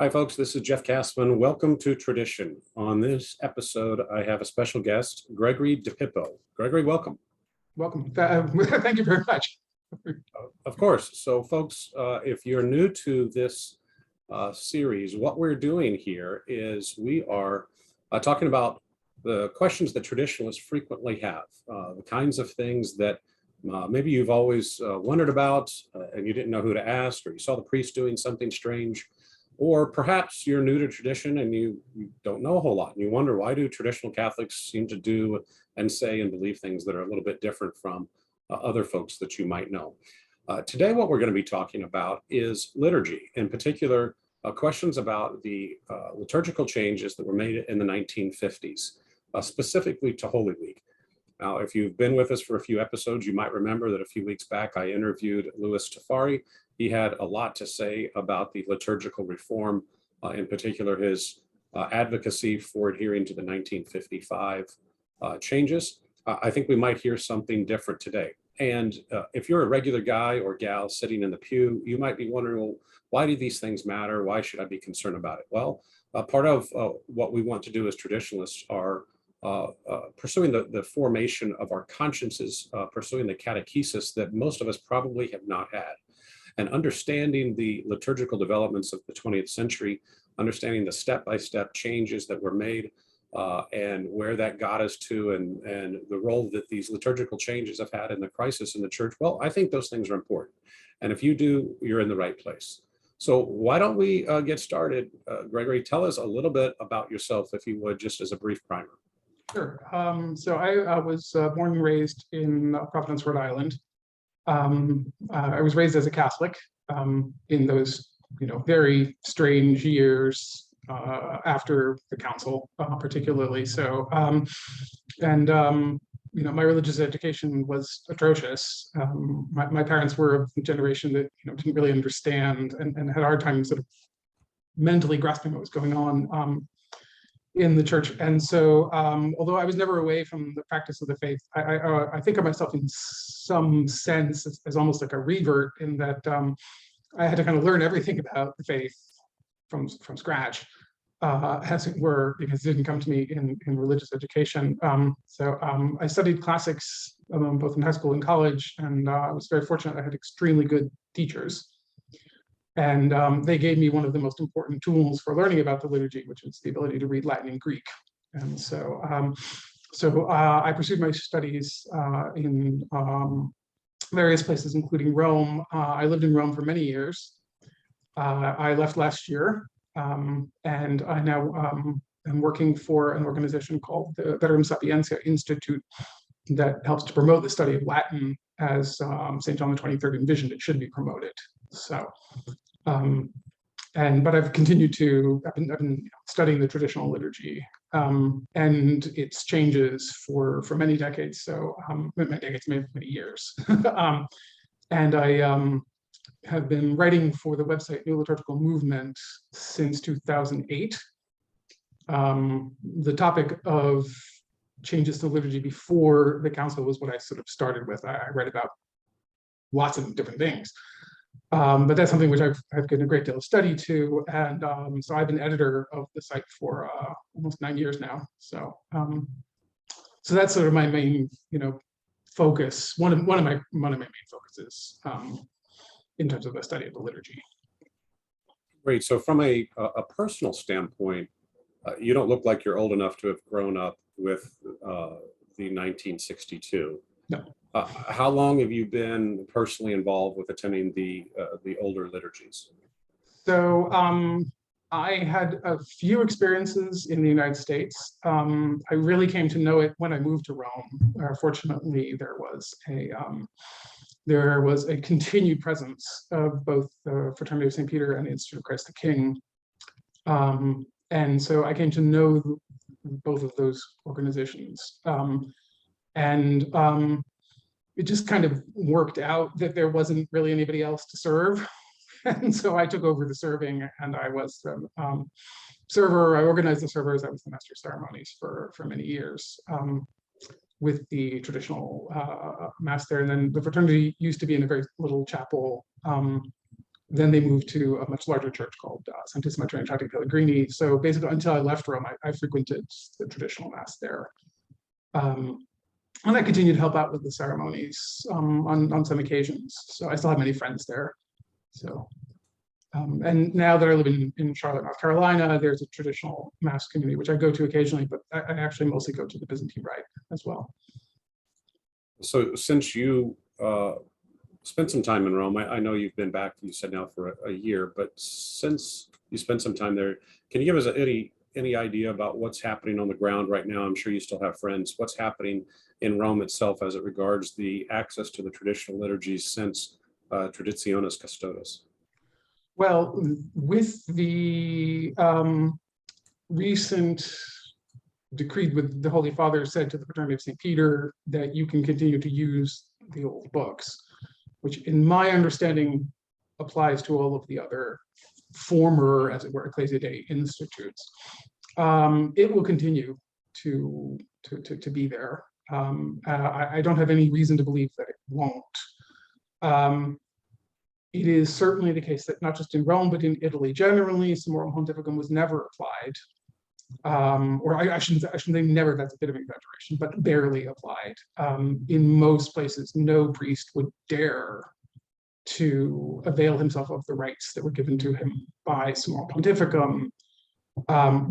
Hi, folks. This is Jeff Kassman. Welcome to Tradition. On this episode, I have a special guest, Gregory DiPippo. Gregory, welcome. Welcome. Thank you very much. Of course. So, folks, if you're new to this series, what we're doing here is we are talking about the questions that traditionalists frequently have, the kinds of things that maybe you've always wondered about and you didn't know who to ask, or you saw the priest doing something strange. Or perhaps you're new to tradition and you don't know a whole lot and you wonder, why do traditional Catholics seem to do and say and believe things that are a little bit different from other folks that you might know? Today, what we're going to be talking about is liturgy, in particular, questions about the liturgical changes that were made in the 1950s, specifically to Holy Week. Now, if you've been with us for a few episodes, you might remember that a few weeks back, I interviewed Louis Tafari. He had a lot to say about the liturgical reform, in particular his advocacy for adhering to the 1955 changes. I think we might hear something different today. And if you're a regular guy or gal sitting in the pew, you might be wondering, well, why do these things matter? Why should I be concerned about it? Well, part of what we want to do as traditionalists are pursuing the formation of our consciences, pursuing the catechesis that most of us probably have not had. And understanding the liturgical developments of the 20th century, understanding the step-by-step changes that were made and where that got us to, and the role that these liturgical changes have had in the crisis in the church, well, I think those things are important. And if you do, you're in the right place. So why don't we get started? Gregory, tell us a little bit about yourself, if you would, just as a brief primer. Sure. So I was born and raised in Providence, Rhode Island. I was raised as a Catholic in those, very strange years after the council, particularly. So, my religious education was atrocious. My parents were of the generation that didn't really understand and had a hard time sort of mentally grasping what was going on in the church. And so, although I was never away from the practice of the faith, I think of myself in some sense as almost like a revert, in that I had to kind of learn everything about the faith from scratch, as it were, because it didn't come to me in religious education. I studied classics both in high school and college, and I was very fortunate. I had extremely good teachers. And they gave me one of the most important tools for learning about the liturgy, which is the ability to read Latin and Greek. And so, I pursued my studies in various places, including Rome. I lived in Rome for many years. I left last year, and I now am working for an organization called the Veterum Sapientia Institute that helps to promote the study of Latin as St. John the 23rd envisioned it should be promoted. So, but I've continued to, I've been studying the traditional liturgy and its changes for many decades. So, many decades, maybe many years. And I have been writing for the website New Liturgical Movement since 2008. The topic of changes to liturgy before the council was what I sort of started with. I read about lots of different things. But that's something which I've given a great deal of study to, and so I've been editor of the site for almost 9 years now. So, so that's sort of my main, focus. One of my main focuses in terms of the study of the liturgy. Great. So, from a personal standpoint, you don't look like you're old enough to have grown up with the 1962. No. How long have you been personally involved with attending the older liturgies? So I had a few experiences in the United States. I really came to know it when I moved to Rome. Fortunately, there was a continued presence of both the Fraternity of St. Peter and the Institute of Christ the King. And so I came to know both of those organizations. It just kind of worked out that there wasn't really anybody else to serve. And so I took over the serving, and I was the server. I organized the servers. I was the master of ceremonies for many years with the traditional mass there. And then the fraternity used to be in a very little chapel Then they moved to a much larger church called Santissima Trinitate Pellegrini. So basically, until I left Rome, I frequented the traditional mass there. And I continued to help out with the ceremonies on some occasions. So I still have many friends there. So, and now that I live in Charlotte, North Carolina, there's a traditional mass community, which I go to occasionally, but I actually mostly go to the Byzantine Rite as well. So since you spent some time in Rome, I know you've been back, you said now for a year, but since you spent some time there, can you give us any idea about what's happening on the ground right now? I'm sure you still have friends. What's happening in Rome itself as it regards the access to the traditional liturgies since Traditionis Custodes? Well, with the recent decree with the Holy Father said to the Fraternity of St. Peter that you can continue to use the old books, which in my understanding applies to all of the other former, as it were, Ecclesia Dei institutes. It will continue to be there. I don't have any reason to believe that it won't. It is certainly the case that not just in Rome, but in Italy generally, Summorum Pontificum was never applied. Or I shouldn't say never, that's a bit of an exaggeration, but barely applied. In most places, no priest would dare to avail himself of the rights that were given to him by Summorum Pontificum.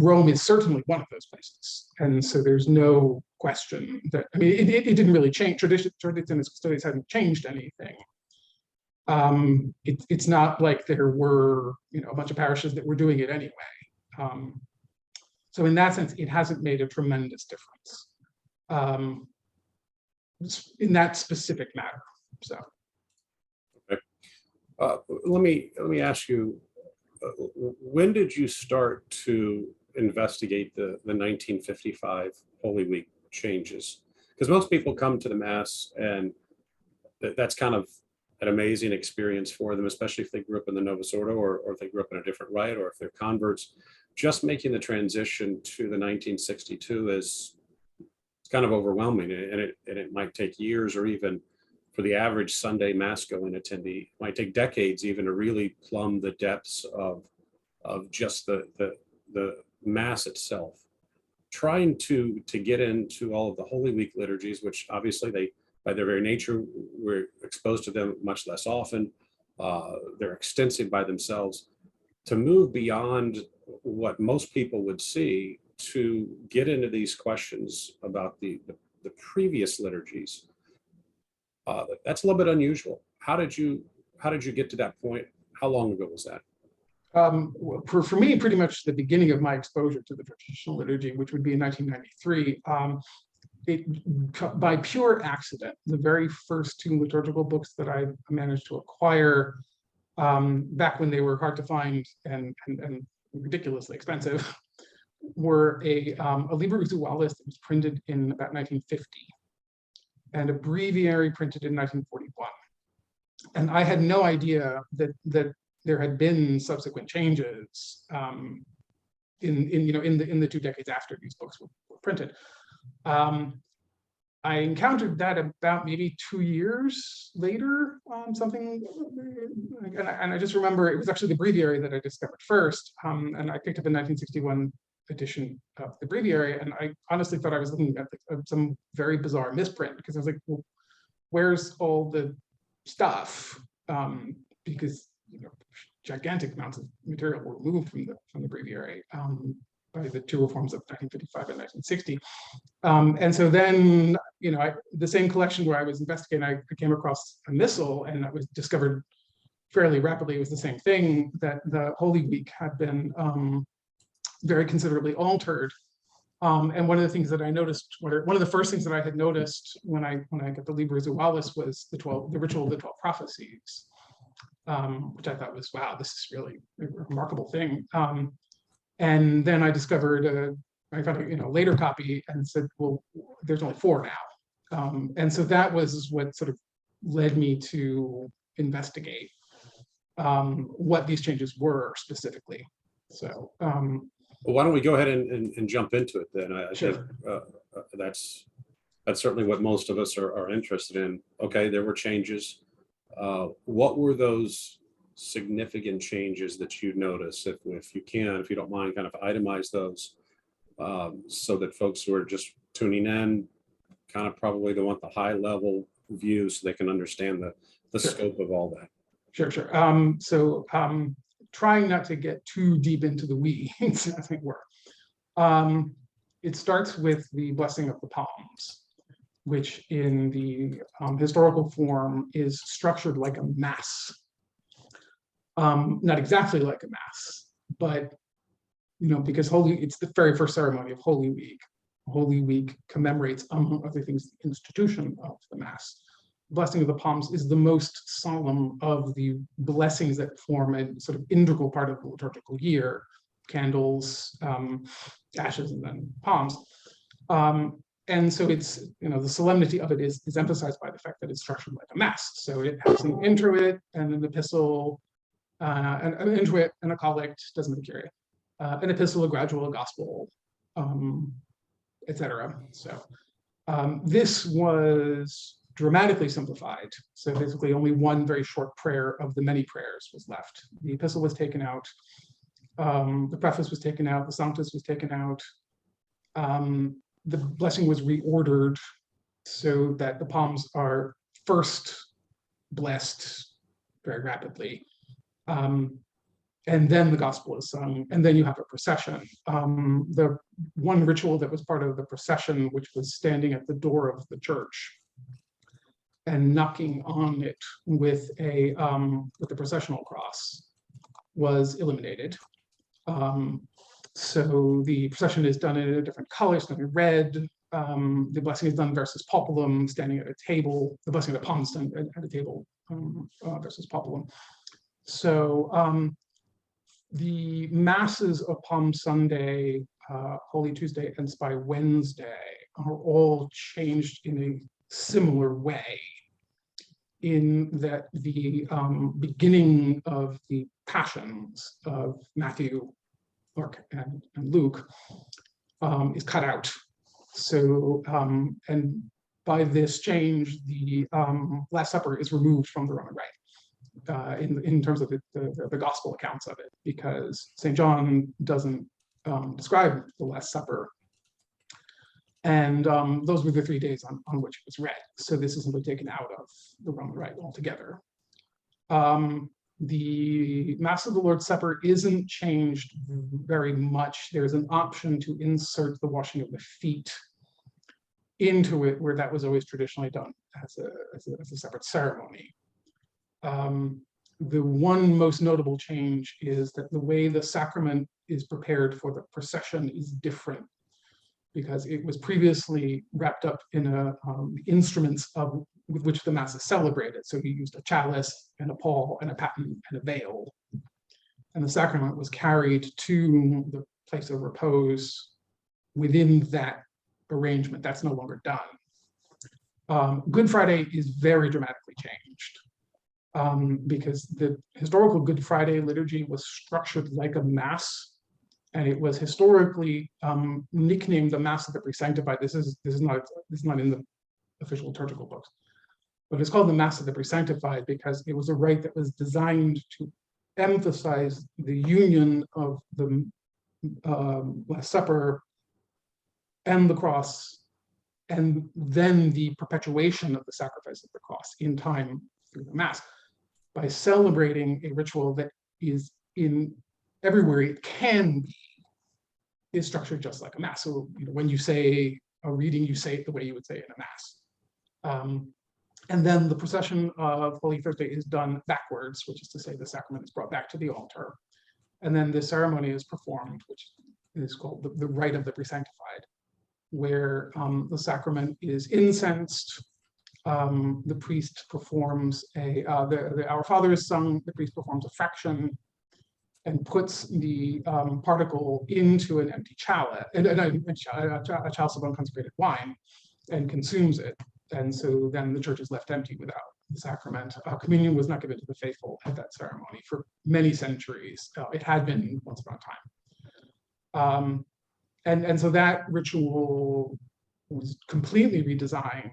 Rome is certainly one of those places. And so there's no question that, I mean, it didn't really change. Traditionis Custodes hadn't changed anything. It's not like there were, a bunch of parishes that were doing it anyway. So in that sense, it hasn't made a tremendous difference in that specific matter. So, okay. Let me ask you, when did you start to investigate the 1955 Holy Week changes? Because most people come to the Mass and that's kind of an amazing experience for them, especially if they grew up in the Novus Ordo or if they grew up in a different rite or if they're converts. Just making the transition to the 1962 is kind of overwhelming, and it might take years, or even for the average Sunday Mass going attendee, it might take decades even to really plumb the depths of just the Mass itself. Trying to get into all of the Holy Week liturgies, which obviously they, by their very nature, we're exposed to them much less often. They're extensive by themselves. To move beyond what most people would see to get into these questions about the previous liturgies, that's a little bit unusual. How did you get to that point? How long ago was that? Well, for me, pretty much the beginning of my exposure to the traditional liturgy, which would be in 1993. By pure accident, the very first two liturgical books that I managed to acquire back when they were hard to find and ridiculously expensive were a Liber Usualis that was printed in about 1950 and a breviary printed in 1941. And I had no idea that there had been subsequent changes in the 2 decades after these books were printed. I encountered that about maybe 2 years later, something, and I just remember it was actually the breviary that I discovered first, and I picked up a 1961 edition of the breviary, and I honestly thought I was looking at some very bizarre misprint, because I was like, well, where's all the stuff? Because gigantic amounts of material were removed from the breviary by the two reforms of 1955 and 1960. And so then, the same collection where I was investigating, I came across a missal, and I was discovered fairly rapidly it was the same thing, that the Holy Week had been very considerably altered. And one of the things that I noticed, one of the first things that I had noticed when I got the Liber Usualis was the ritual of the 12 prophecies, which I thought was, wow, this is really a remarkable thing. And then I discovered, I found a later copy and said, well, there's only 4 now. And so that was what sort of led me to investigate what these changes were specifically. So, well, why don't we go ahead and jump into it then? I sure. think that's certainly what most of us are interested in. Okay, there were changes. What were those significant changes that you notice, if you can, if you don't mind, kind of itemize those, so that folks who are just tuning in kind of probably they want the high level view so they can understand the Sure. scope of all that. Sure. Trying not to get too deep into the weeds, as it were. It starts with the blessing of the palms, which in the historical form is structured like a mass. Not exactly like a mass, but because it's the very first ceremony of Holy Week. Holy Week commemorates, among other things, the institution of the Mass. Blessing of the Palms is the most solemn of the blessings that form a sort of integral part of the liturgical year: candles, ashes, and then palms. And so it's, the solemnity of it is emphasized by the fact that it's structured like a Mass. So it has an introit and an epistle, an introit and a collect, doesn't material, an epistle, a gradual, a gospel, etc. So this was dramatically simplified. So basically only one very short prayer of the many prayers was left. The epistle was taken out, the preface was taken out, the sanctus was taken out. The blessing was reordered so that the palms are first blessed very rapidly. And then the gospel is sung, and then you have a procession. The one ritual that was part of the procession, which was standing at the door of the church and knocking on it with the processional cross, was eliminated. So the procession is done in a different color, it's done in red. The blessing is done versus populum, standing at a table. The blessing of the palms done at a table versus populum. So the masses of Palm Sunday, Holy Tuesday, and Spy Wednesday are all changed in a similar way, in that the beginning of the passions of Matthew, Mark, and Luke is cut out. So, and by this change, the Last Supper is removed from the Roman Rite. In terms of the gospel accounts of it, because St. John doesn't describe the Last Supper. And those were the 3 days on which it was read. So this is simply taken out of the Roman Rite altogether. The Mass of the Lord's Supper isn't changed very much. There's an option to insert the washing of the feet into it, where that was always traditionally done as a separate ceremony. The one most notable change is that the way the sacrament is prepared for the procession is different, because it was previously wrapped up in instruments with which the Mass is celebrated. So he used a chalice and a pall and a paten and a veil. And the sacrament was carried to the place of repose within that arrangement. That's no longer done. Good Friday is very dramatically changed. Because the historical Good Friday liturgy was structured like a Mass, and it was historically nicknamed the Mass of the Presanctified. This is not in the official liturgical books, but it's called the Mass of the Presanctified because it was a rite that was designed to emphasize the union of the Last Supper and the cross, and then the perpetuation of the sacrifice of the cross in time through the Mass, by celebrating a ritual that is in everywhere it can be, is structured just like a Mass. So when you say a reading, you say it the way you would say it in a Mass. And then the procession of Holy Thursday is done backwards, which is to say the sacrament is brought back to the altar. And then the ceremony is performed, which is called the Rite of the Presanctified, where the sacrament is incensed. The priest performs the Our Father is sung, the priest performs a fraction and puts the particle into an empty chalice, a chalice of unconsecrated wine, and consumes it. And so then the church is left empty without the sacrament. Communion was not given to the faithful at that ceremony for many centuries. It had been once upon a time. And so that ritual was completely redesigned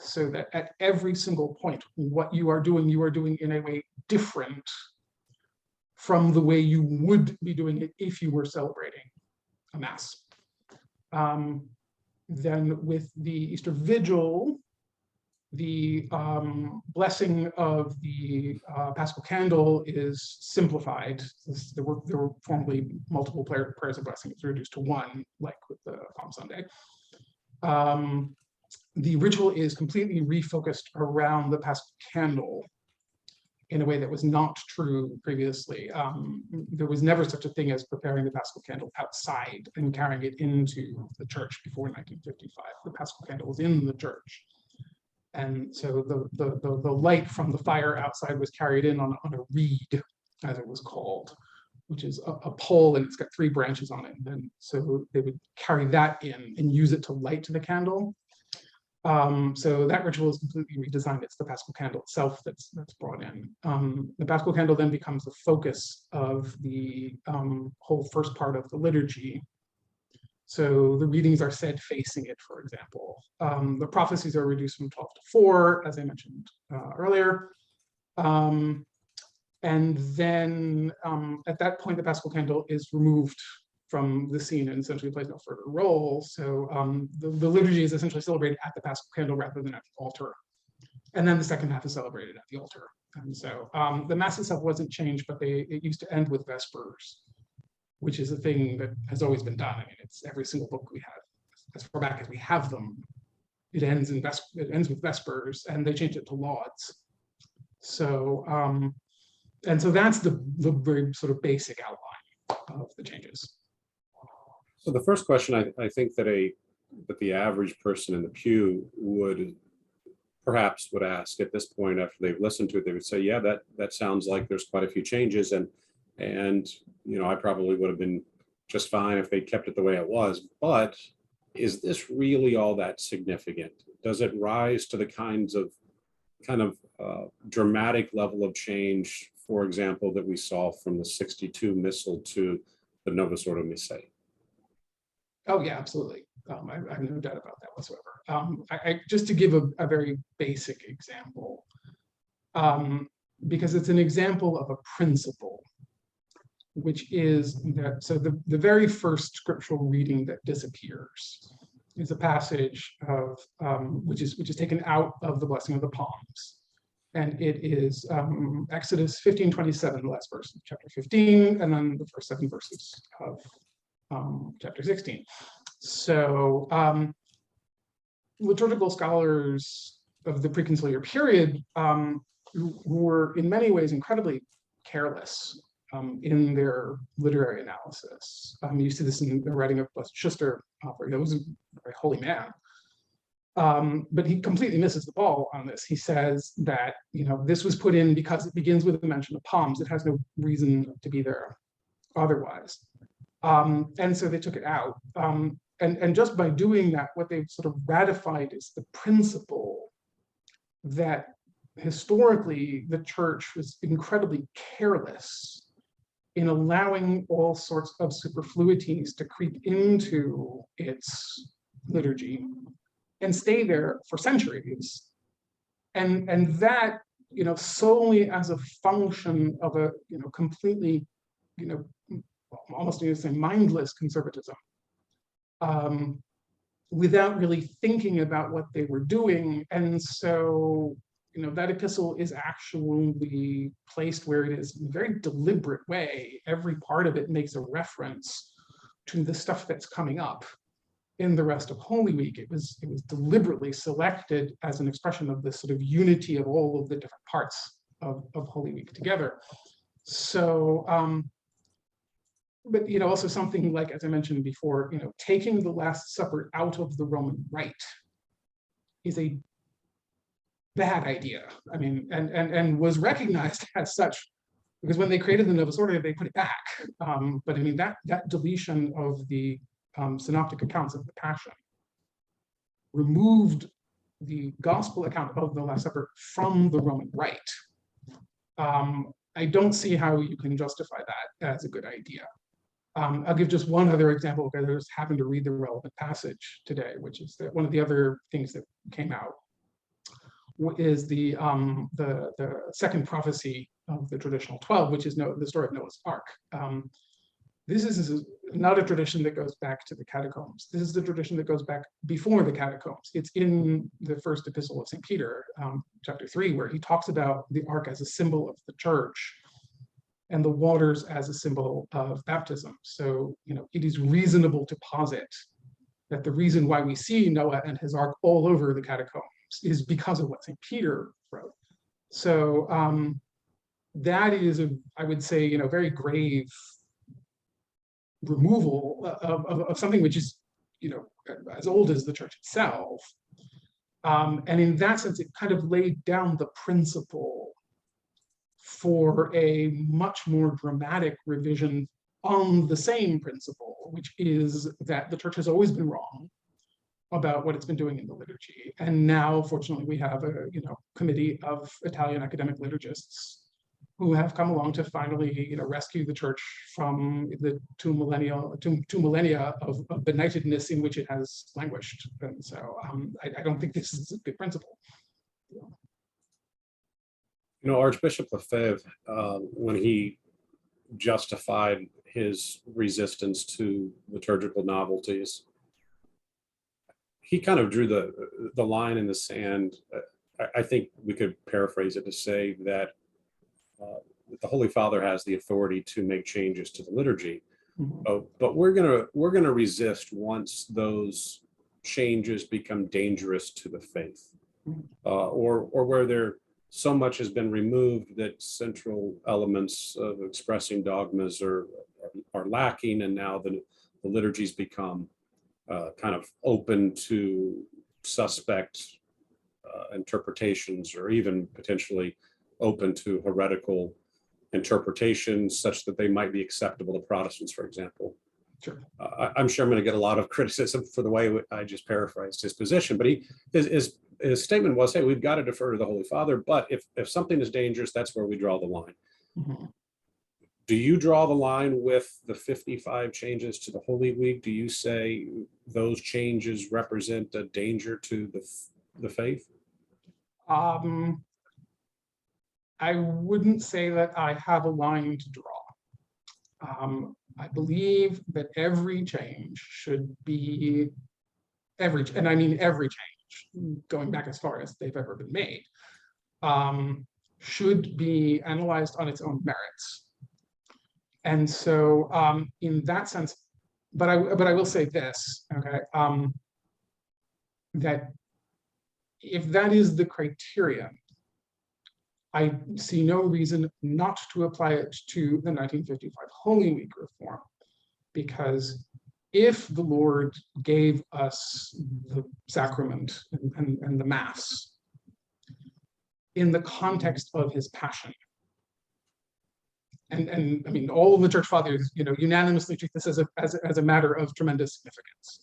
so that at every single point, what you are doing in a way different from the way you would be doing it if you were celebrating a Mass. Then with the Easter Vigil, the blessing of the Paschal Candle is simplified. There were formerly multiple prayers of blessing. It's reduced to one, like with the Palm Sunday. The ritual is completely refocused around the Paschal Candle in a way that was not true previously. There was never such a thing as preparing the Paschal Candle outside and carrying it into the church before 1955. The Paschal Candle was in the church. And so the light from the fire outside was carried in on a reed, as it was called, which is a pole, and it's got 3 branches on it. And so they would carry that in and use it to light the candle. So that ritual is completely redesigned. It's the Paschal Candle itself that's brought in. The Paschal Candle then becomes the focus of the whole first part of the liturgy. So the readings are said facing it, for example. The prophecies are reduced from 12 to 4, as I mentioned earlier. And then at that point, the Paschal Candle is removed from the scene and essentially plays no further role. So the liturgy is essentially celebrated at the Paschal Candle rather than at the altar. And then the second half is celebrated at the altar. And so the Mass itself wasn't changed, but it used to end with Vespers, which is a thing that has always been done. I mean, it's every single book we have, as far back as we have them, it ends with Vespers, and they changed it to Lauds. So, and so that's the very sort of basic outline of the changes. So the first question I think that the average person in the pew would ask at this point after they've listened to it, they would say, yeah, that sounds like there's quite a few changes, and you know, I probably would have been just fine if they kept it the way it was. But is this really all that significant? Does it rise to the kind of dramatic level of change, for example, that we saw from the 62 Missal to the Novus Ordo Missae? Oh yeah, absolutely. I have no doubt about that whatsoever. Just to give a very basic example, because it's an example of a principle, which is that, so the very first scriptural reading that disappears is a passage of, which is taken out of the blessing of the palms. And it is Exodus 15:27, the last verse of chapter 15, and then the first 7 verses of chapter 16. So liturgical scholars of the preconciliar period were in many ways incredibly careless in their literary analysis. You see this in the writing of Blessed Schuster, that was a very holy man. But he completely misses the ball on this. He says that, you know, this was put in because it begins with the mention of palms. It has no reason to be there otherwise. And so they took it out. And just by doing that, what they've sort of ratified is the principle that historically the church was incredibly careless in allowing all sorts of superfluities to creep into its liturgy and stay there for centuries. And that, you know, solely as a function of a, you know, completely, you know, almost you say mindless conservatism, without really thinking about what they were doing. And so, you know, that epistle is actually placed where it is in a very deliberate way. Every part of it makes a reference to the stuff that's coming up in the rest of Holy Week. It was deliberately selected as an expression of this sort of unity of all of the different parts of Holy Week together. So, but, you know, also something like, as I mentioned before, you know, taking the Last Supper out of the Roman Rite is a bad idea. I mean, and was recognized as such, because when they created the Novus Ordo, they put it back. But I mean, that deletion of the synoptic accounts of the Passion removed the gospel account of the Last Supper from the Roman Rite. I don't see how you can justify that as a good idea. I'll give just one other example, because I just happened to read the relevant passage today, which is that one of the other things that came out is the second prophecy of the traditional 12, which is the story of Noah's Ark. This is not a tradition that goes back to the catacombs. This is a tradition that goes back before the catacombs. It's in the first epistle of St. Peter, chapter 3, where he talks about the ark as a symbol of the church and the waters as a symbol of baptism. So, it is reasonable to posit that the reason why we see Noah and his ark all over the catacombs is because of what St. Peter wrote. So that is, I would say, very grave removal of something which is, as old as the church itself. And in that sense, it kind of laid down the principle for a much more dramatic revision on the same principle, which is that the church has always been wrong about what it's been doing in the liturgy. And now, fortunately, we have a committee of Italian academic liturgists who have come along to finally rescue the church from the two millennia of benightedness in which it has languished. And so I don't think this is a good principle. Archbishop Lefebvre, when he justified his resistance to liturgical novelties, he kind of drew the line in the sand. I think we could paraphrase it to say that the Holy Father has the authority to make changes to the liturgy, but we're gonna resist once those changes become dangerous to the faith, or where there so much has been removed that central elements of expressing dogmas are lacking, and now the liturgies become kind of open to suspect interpretations, or even potentially open to heretical interpretations such that they might be acceptable to Protestants, for example. Sure. I'm sure I'm going to get a lot of criticism for the way I just paraphrased his position, but his statement was, hey, we've got to defer to the Holy Father, but if something is dangerous, that's where we draw the line. Do you draw the line with the 55 changes to the Holy Week? Do you say those changes represent a danger to the faith? I wouldn't say that I have a line to draw. I believe that every change should be, and I mean every change, going back as far as they've ever been made, should be analyzed on its own merits. And so in that sense, but I will say this, okay, that if that is the criterion, I see no reason not to apply it to the 1955 Holy Week reform, because if the Lord gave us the sacrament and the Mass in the context of his passion, and I mean, all of the church fathers, unanimously treat this as a matter of tremendous significance.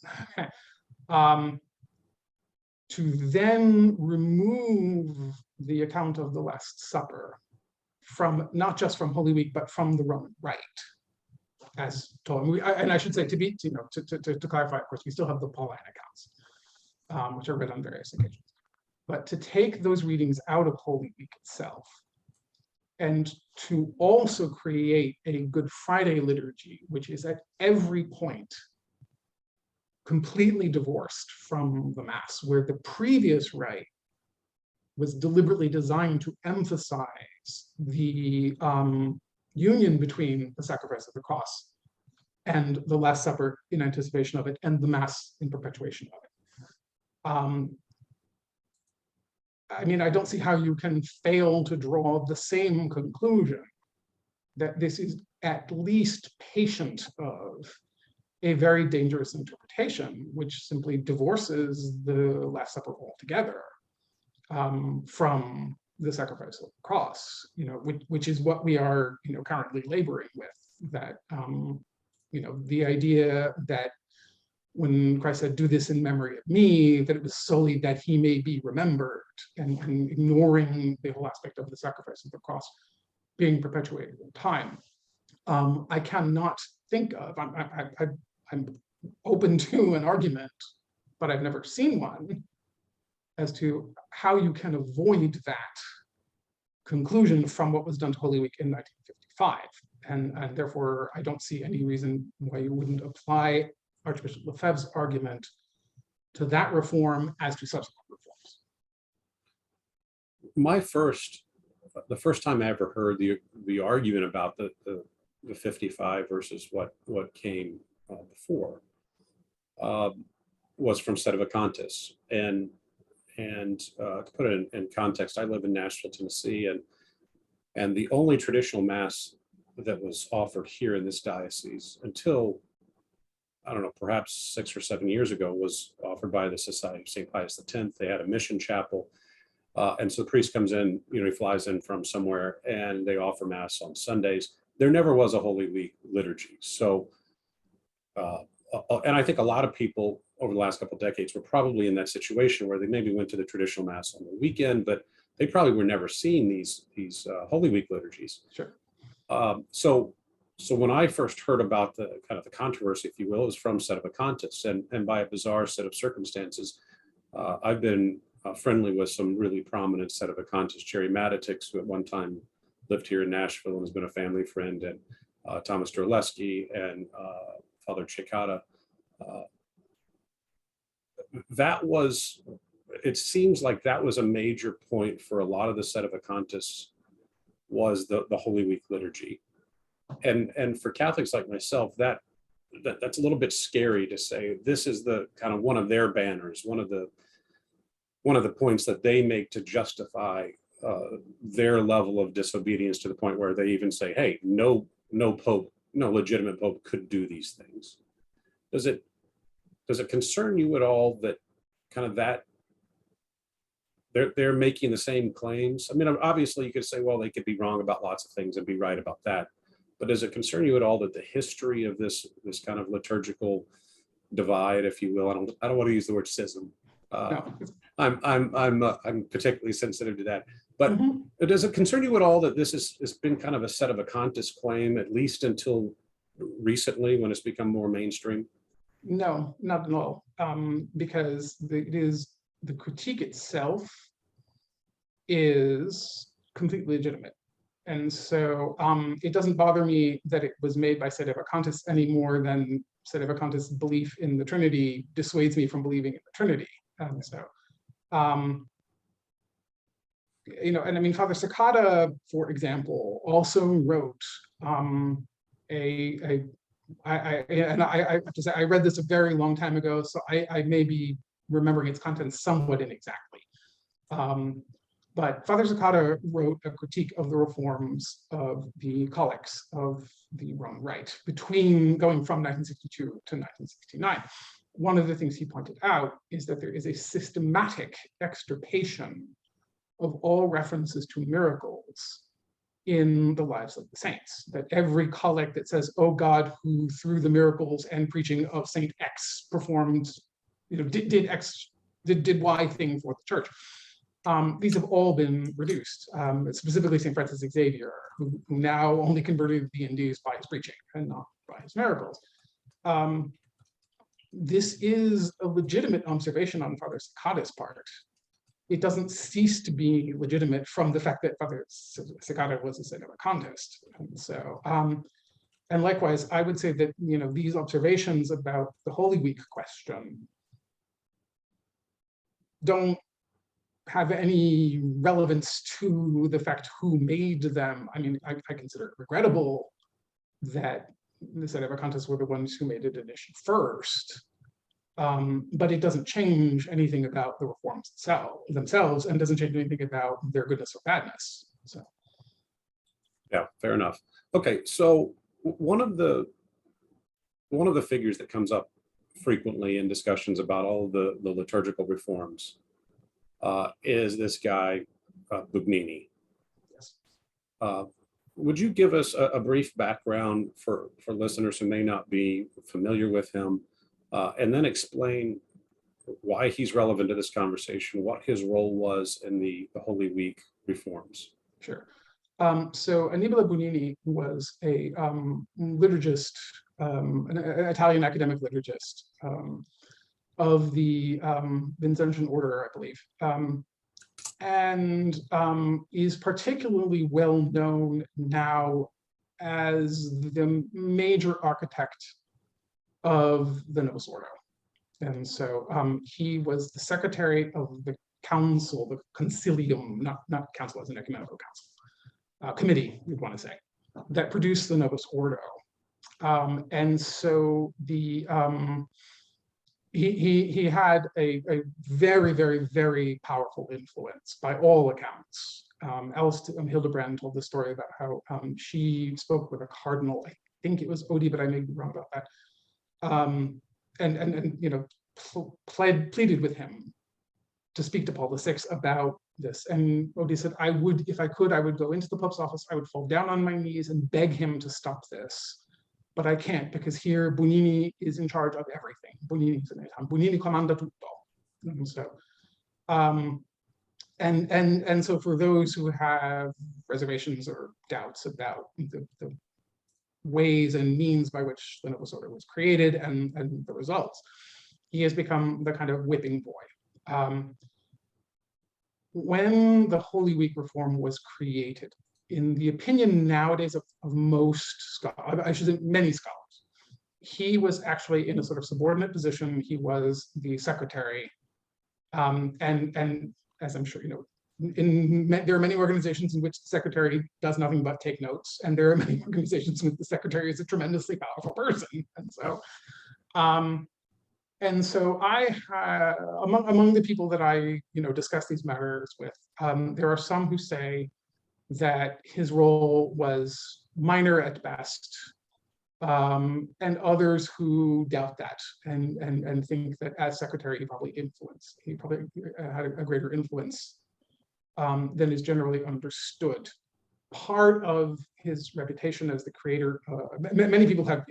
To then remove the account of the Last Supper from, not just from Holy Week, but from the Roman Rite, as told. And I should say, to clarify, of course, we still have the Pauline accounts, which are read on various occasions. But to take those readings out of Holy Week itself, and to also create a Good Friday liturgy, which is at every point completely divorced from the Mass, where the previous rite was deliberately designed to emphasize the union between the sacrifice of the cross and the Last Supper in anticipation of it, and the Mass in perpetuation of it. I mean, I don't see how you can fail to draw the same conclusion, that this is at least patient of a very dangerous interpretation, which simply divorces the Last Supper altogether from the sacrifice of the cross, which is what we are, currently laboring with. That, the idea that when Christ said, "Do this in memory of me," that it was solely that he may be remembered, and ignoring the whole aspect of the sacrifice of the cross being perpetuated in time. I cannot think of, I'm open to an argument, but I've never seen one, as to how you can avoid that conclusion from what was done to Holy Week in 1955. And therefore, I don't see any reason why you wouldn't apply Archbishop Lefebvre's argument to that reform as to subsequent reforms. The first time I ever heard the argument about the 55 versus what came before was from sedevacantists. And to put it in context, I live in Nashville, Tennessee, and the only traditional mass that was offered here in this diocese until, I don't know, perhaps 6 or 7 years ago, was offered by the Society of St. Pius X. They had a mission chapel. And so the priest comes in, he flies in from somewhere, and they offer mass on Sundays. There never was a Holy Week liturgy. So, and I think a lot of people over the last couple of decades were probably in that situation where they maybe went to the traditional mass on the weekend, but they probably were never seeing these Holy Week liturgies. Sure. So when I first heard about the kind of the controversy, if you will, it was from sedevacantists, and by a bizarre set of circumstances, I've been friendly with some really prominent sedevacantists, Jerry Matitix, who at one time lived here in Nashville and has been a family friend, and Thomas Durleski and Father Cicada. It seems like that was a major point for a lot of the sedevacantists, was the Holy Week liturgy. And for Catholics like myself, that's a little bit scary to say this is the kind of one of their banners, one of the points that they make to justify their level of disobedience, to the point where they even say, hey, no pope, no legitimate pope could do these things. Does it concern you at all that kind of that they're making the same claims? I mean, obviously you could say, well, they could be wrong about lots of things and be right about that. But does it concern you at all that the history of this kind of liturgical divide, if you will, I don't want to use the word schism. No. I'm particularly sensitive to that. But does it concern you at all that this has been kind of a sedevacantist claim, at least until recently, when it's become more mainstream? No, not at all. Because the critique itself is completely legitimate. And so it doesn't bother me that it was made by sedevacantists any more than sedevacantists' belief in the Trinity dissuades me from believing in the Trinity. And I mean, Father Cicada, for example, also wrote I have to say, I read this a very long time ago, so I may be remembering its contents somewhat inexactly. But Father Cicada wrote a critique of the reforms of the collects of the Roman Rite going from 1962 to 1969. One of the things he pointed out is that there is a systematic extirpation of all references to miracles in the lives of the saints. That every collect that says, "Oh God, who through the miracles and preaching of Saint X performed, did X, did Y thing for the church," these have all been reduced. Specifically, Saint Francis Xavier, who now only converted the Indies by his preaching and not by his miracles. This is a legitimate observation on Father Cicada's part. It doesn't cease to be legitimate from the fact that Father Cicada was a sedevacantist. And so, and likewise, I would say that these observations about the Holy Week question don't have any relevance to the fact who made them. I mean, I consider it regrettable that the sedevacantists were the ones who made it an issue first. But it doesn't change anything about the reforms themselves, and doesn't change anything about their goodness or badness. So, yeah, fair enough. Okay, so one of the figures that comes up frequently in discussions about all the liturgical reforms is this guy Bugnini. yes. Would you give us a brief background for listeners who may not be familiar with him? And then explain why he's relevant to this conversation, what his role was in the Holy Week reforms. Sure. So Anibale Bugnini was a liturgist, an Italian academic liturgist of the Vincentian order, I believe. and is particularly well known now as the major architect of the Novus Ordo. And so he was the secretary of the council, the concilium, not council as an ecumenical council, committee, you'd want to say, that produced the Novus Ordo. And so the he had a very, very, very powerful influence by all accounts. Hildebrand told the story about how she spoke with a cardinal, I think it was Odie, but I may be wrong about that, and you know, pleaded with him to speak to Paul VI about this. And Odie said, I would, if I could, I would go into the Pope's office, I would fall down on my knees and beg him to stop this. But I can't, because here Bugnini is in charge of everything. Bugnini is in Bugnini comanda tutto. And so, and so for those who have reservations or doubts about the ways and means by which the Novus Ordo was created and the results, he has become the kind of whipping boy. When the Holy Week reform was created, in the opinion nowadays of most scholars, I should say many scholars, he was actually in a sort of subordinate position. He was the secretary, and as I'm sure you know, there are many organizations in which the secretary does nothing but take notes, and there are many organizations in which the secretary is a tremendously powerful person. And so I, among the people that I discuss these matters with, there are some who say that his role was minor at best, and others who doubt that and think that as secretary he probably had a greater influence than is generally understood. Part of his reputation as the creator, many people have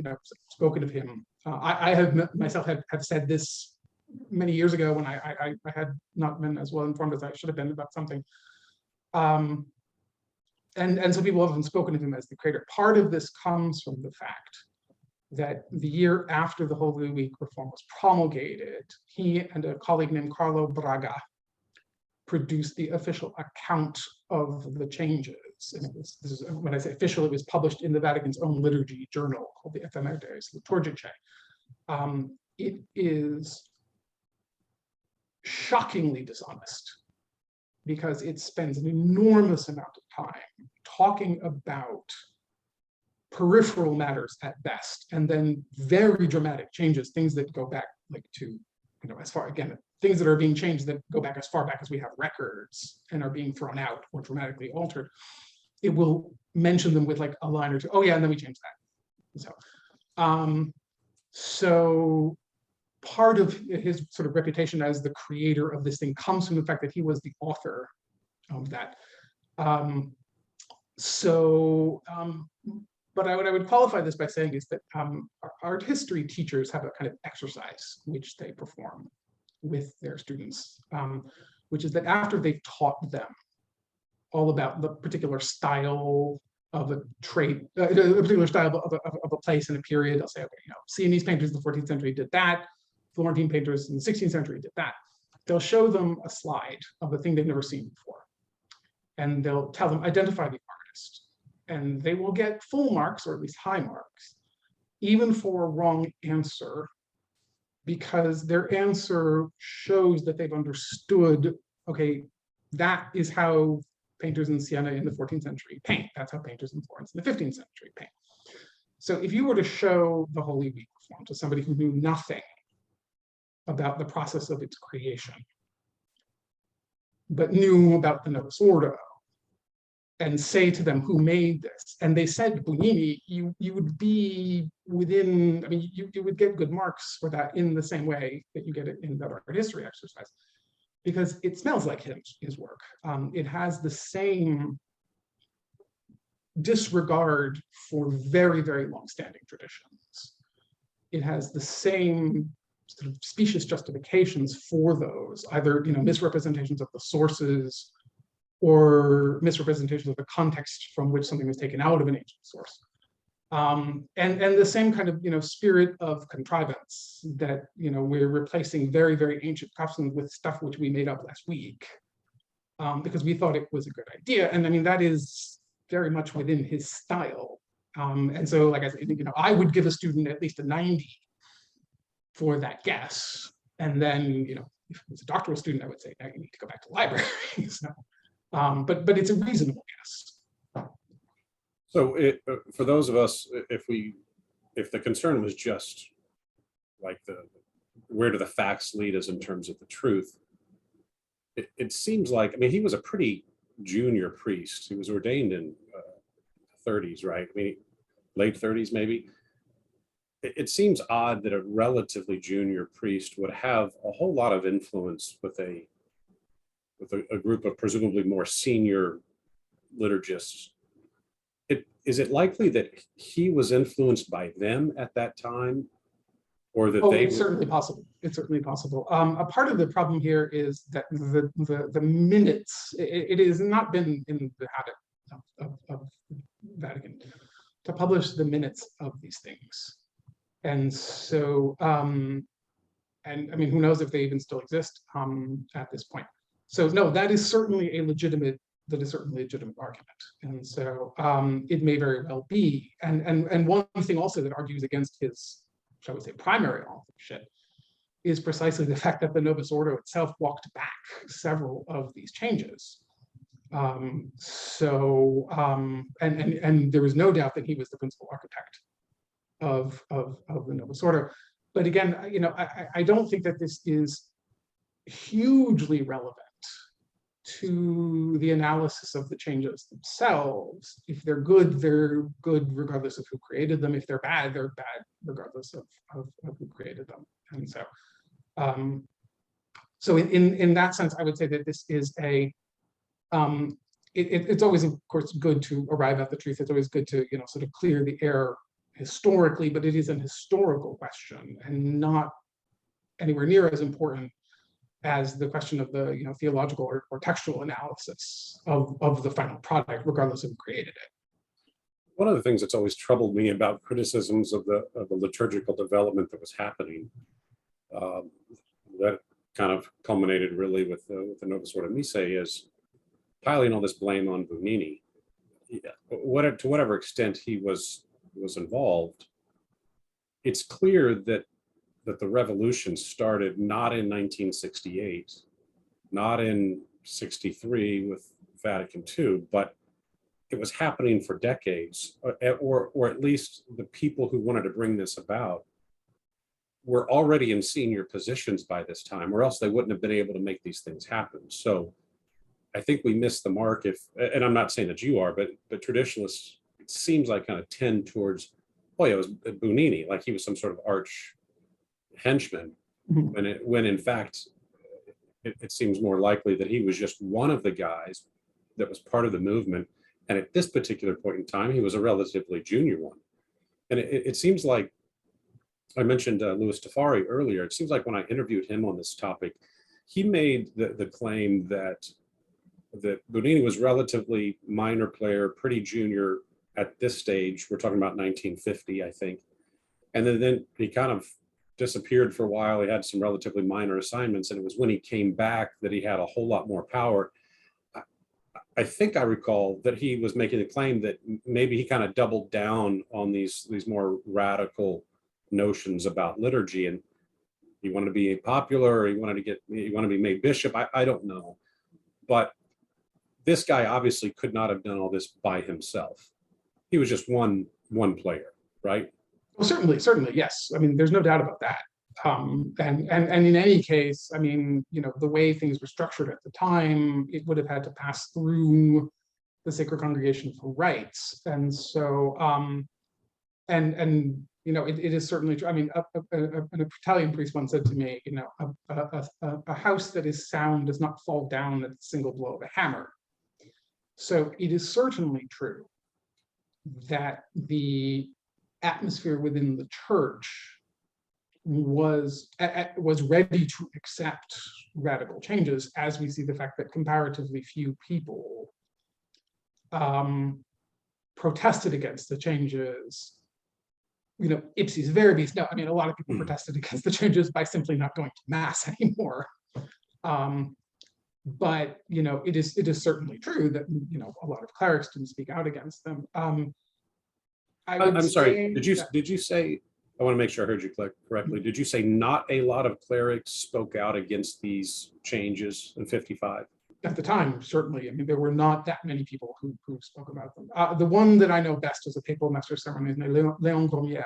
spoken of him. I have myself have said this many years ago when I had not been as well informed as I should have been about something. And so people have often spoken of him as the creator. Part of this comes from the fact that the year after the Holy Week reform was promulgated, he and a colleague named Carlo Braga produced the official account of the changes. And when I say official, it was published in the Vatican's own liturgy journal called the Ephemeris Liturgicae. It is shockingly dishonest, because it spends an enormous amount of time talking about peripheral matters at best, and then very dramatic changes, things that go back to, as far, again, things that are being changed that go back as far back as we have records and are being thrown out or dramatically altered. It will mention them with a line or two. Oh yeah, and then we changed that. So part of his sort of reputation as the creator of this thing comes from the fact that he was the author of that. But what I would qualify this by saying is that art history teachers have a kind of exercise which they perform with their students, which is that after they've taught them all about the particular style of a trait, a particular style of a place in a period, they'll say, okay, Sienese painters in the 14th century did that, Florentine painters in the 16th century did that. They'll show them a slide of the thing they've never seen before, and they'll tell them, identify the artist. And they will get full marks, or at least high marks, even for a wrong answer, because their answer shows that they've understood, okay, that is how painters in Siena in the 14th century paint. That's how painters in Florence in the 15th century paint. So if you were to show the Holy Week reform to somebody who knew nothing about the process of its creation, but knew about the Novus Ordo, and say to them, who made this? And they said Bugnini, you would be within, you would get good marks for that in the same way that you get it in that art history exercise, because it smells like his work. It has the same disregard for very, very long-standing traditions. It has the same sort of specious justifications for those, either misrepresentations of the sources or misrepresentations of the context from which something was taken out of an ancient source. And the same kind of spirit of contrivance that we're replacing very, very ancient customs with stuff which we made up last week. because we thought it was a good idea. And I mean, that is very much within his style. And so, like I said, I would give a student at least a 90 for that guess. And then, if it was a doctoral student, I would say, now you need to go back to the library. So, but it's a reasonable guess. So for those of us, if the concern was just like where do the facts lead us in terms of the truth, it seems like, I mean, he was a pretty junior priest. He was ordained in 30s, right? I mean, late 30s maybe. It seems odd that a relatively junior priest would have a whole lot of influence with a group of presumably more senior liturgists. Is it likely that he was influenced by them at that time, or that they? It's certainly possible. It's certainly possible. A part of the problem here is that the minutes. It has not been in the habit of Vatican to publish the minutes of these things, and so and I mean, who knows if they even still exist at this point. So no, that is certainly a legitimate argument, and so it may very well be. And one thing also that argues against his, shall we say, primary authorship is precisely the fact that the Novus Ordo itself walked back several of these changes. And there is no doubt that he was the principal architect of the Novus Ordo. But again, I don't think that this is hugely relevant to the analysis of the changes themselves. If they're good regardless of who created them. If they're bad regardless of who created them. And so, so in that sense, I would say that this is it's always, of course, good to arrive at the truth. It's always good to sort of clear the air historically, but it is an historical question and not anywhere near as important as the question of the theological or textual analysis of the final product, regardless of who created it. One of the things that's always troubled me about criticisms of the liturgical development that was happening, that kind of culminated really with the Novus Ordo Missae, is piling all this blame on Bugnini. To whatever extent he was involved, it's clear that the revolution started not in 1968, not in 63 with Vatican II, but it was happening for decades, or at least the people who wanted to bring this about were already in senior positions by this time, or else they wouldn't have been able to make these things happen. So I think we missed the mark and I'm not saying that you are, but traditionalists, it seems like, kind of tend towards, oh yeah, it was Bugnini, like he was some sort of arch henchman, when in fact it seems more likely that he was just one of the guys that was part of the movement, and at this particular point in time he was a relatively junior one. And it seems like, I mentioned Louis Tafari earlier, it seems like when I interviewed him on this topic, he made the claim that Bugnini was relatively minor player, pretty junior at this stage. We're talking about 1950, I think, and then he kind of disappeared for a while. He had some relatively minor assignments, and it was when he came back that he had a whole lot more power. I think I recall that he was making the claim that maybe he kind of doubled down on these more radical notions about liturgy, and he wanted to be popular, or he wanted to be made bishop. I don't know, but this guy obviously could not have done all this by himself. He was just one player, right? Well, certainly, yes. I mean, there's no doubt about that. And in any case, I mean, the way things were structured at the time, it would have had to pass through the Sacred Congregation for rites, and so, it is certainly true. I mean, an Italian priest once said to me, a house that is sound does not fall down at the single blow of a hammer. So it is certainly true that the atmosphere within the church was ready to accept radical changes, as we see the fact that comparatively few people protested against the changes, ipsis verbis. No, I mean, a lot of people protested against the changes by simply not going to mass anymore. But it is certainly true that a lot of clerics didn't speak out against them. I'm sorry, That did you say, I want to make sure I heard you correctly. Did you say not a lot of clerics spoke out against these changes in 55? at the time, certainly, I mean, there were not that many people who spoke about them. The one that I know best is a papal master of ceremonies named Léon Grommière,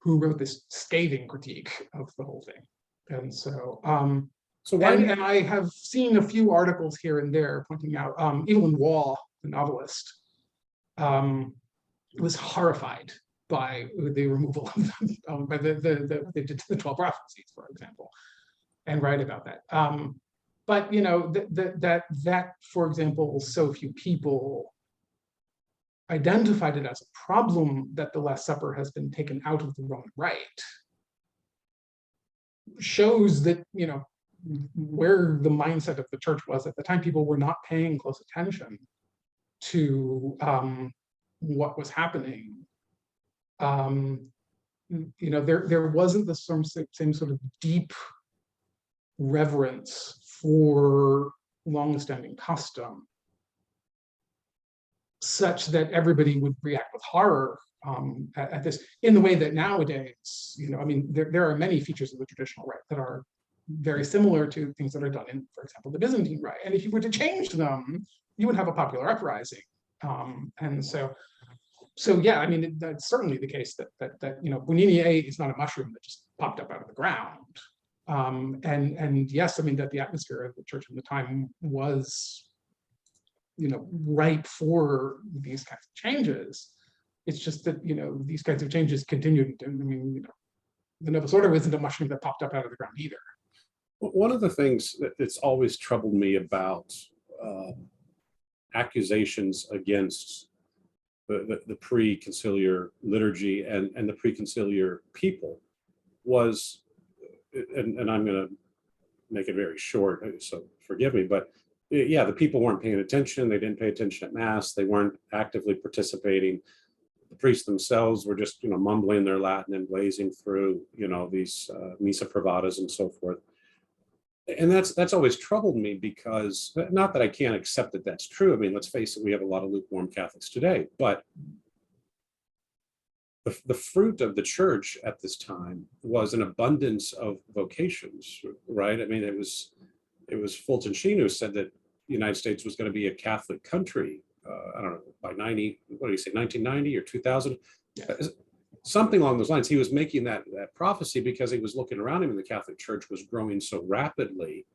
who wrote this scathing critique of the whole thing. And so, So why? and I have seen a few articles here and there pointing out, Evelyn Waugh, the novelist, was horrified by the removal of by what they did to the 12 prophecies, for example, and write about that. But that, for example, so few people identified it as a problem that the Last Supper has been taken out of the Roman Rite shows that where the mindset of the church was at the time. People were not paying close attention to what was happening. There wasn't the same sort of deep reverence for long-standing custom, such that everybody would react with horror at this, in the way that nowadays, I mean, there are many features of the traditional rite that are very similar to things that are done in, for example, the Byzantine rite. And if you were to change them, you would have a popular uprising. And so yeah, I mean, that's certainly the case that Bugnini is not a mushroom that just popped up out of the ground. And yes, I mean, that the atmosphere of the church at the time was, ripe for these kinds of changes. It's just that, these kinds of changes continued. I mean, the Novus Ordo isn't a mushroom that popped up out of the ground either. One of the things that's always troubled me about accusations against the preconciliar liturgy and the preconciliar people was, and I'm going to make it very short, so forgive me, but yeah, the people weren't paying attention. They didn't pay attention at Mass. They weren't actively participating. The priests themselves were just, mumbling their Latin and blazing through, these missa privatas and so forth. And that's always troubled me, because not that I can't accept that that's true. I mean, let's face it, we have a lot of lukewarm Catholics today, but the fruit of the church at this time was an abundance of vocations, right? I mean, it was Fulton Sheen who said that the United States was going to be a Catholic country. I don't know, by 1990 or 2000, something along those lines. He was making that prophecy because he was looking around him, and the Catholic Church was growing so rapidly.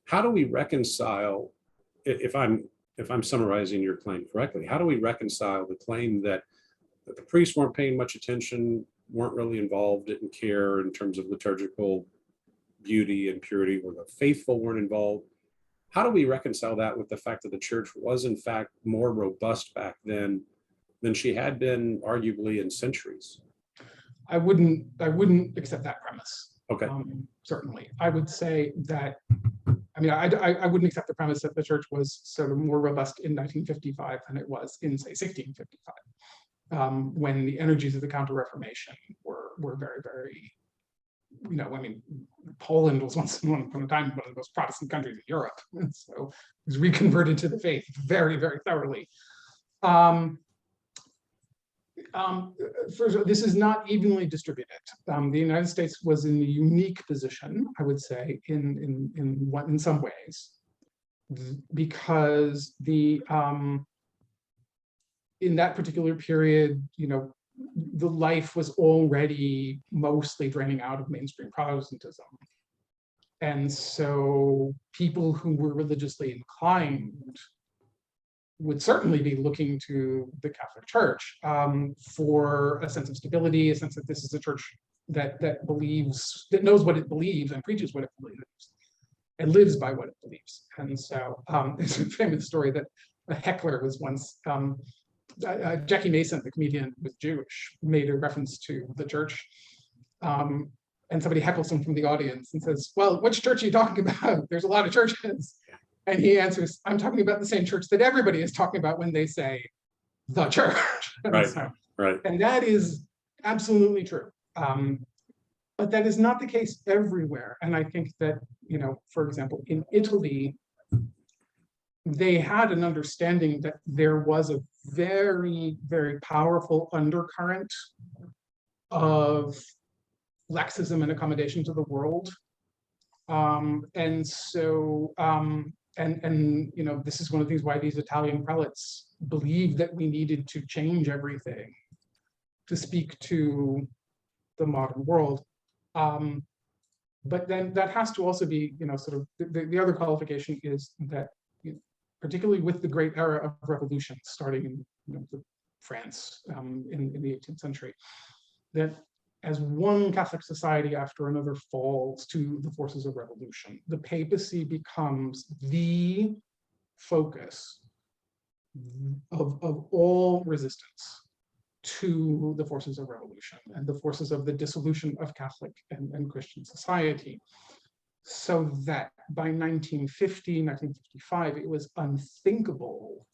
How do we reconcile, if I'm summarizing your claim correctly, how do we reconcile the claim that the priests weren't paying much attention, weren't really involved, didn't care in terms of liturgical beauty and purity, where the faithful weren't involved? How do we reconcile that with the fact that the church was in fact more robust back then than she had been arguably in centuries? I wouldn't accept that premise. Okay. Certainly, I would say that, I mean, I wouldn't accept the premise that the church was sort of more robust in 1955 than it was in, say, 1655, when the energies of the Counter-Reformation were very, very, I mean, Poland was once upon a time one of the most Protestant countries in Europe, and so it was reconverted to the faith very, very thoroughly. This is not evenly distributed. The United States was in a unique position, I would say, in some ways, because in that particular period, the life was already mostly draining out of mainstream Protestantism. And so people who were religiously inclined would certainly be looking to the Catholic Church for a sense of stability, a sense that this is a church that knows what it believes and preaches what it believes and lives by what it believes. And so there's a famous story that a heckler was once, Jackie Mason, the comedian, was Jewish, made a reference to the church. And somebody heckles him from the audience and says, "Well, which church are you talking about? There's a lot of churches." And he answers, "I'm talking about the same church that everybody is talking about when they say the church." Right, right. And that is absolutely true. But that is not the case everywhere. And I think that, for example, in Italy, they had an understanding that there was a very, very powerful undercurrent of laxism and accommodation to the world. And so, you know, this is one of these why these Italian prelates believed that we needed to change everything to speak to the modern world. But then that has to also be, you know, sort of the other qualification is that, you know, particularly with the great era of revolution starting in, you know, France in the 18th century, that as one Catholic society after another falls to the forces of revolution, the papacy becomes the focus of all resistance to the forces of revolution and the forces of the dissolution of Catholic and Christian society. So that by 1950, 1955, it was unthinkable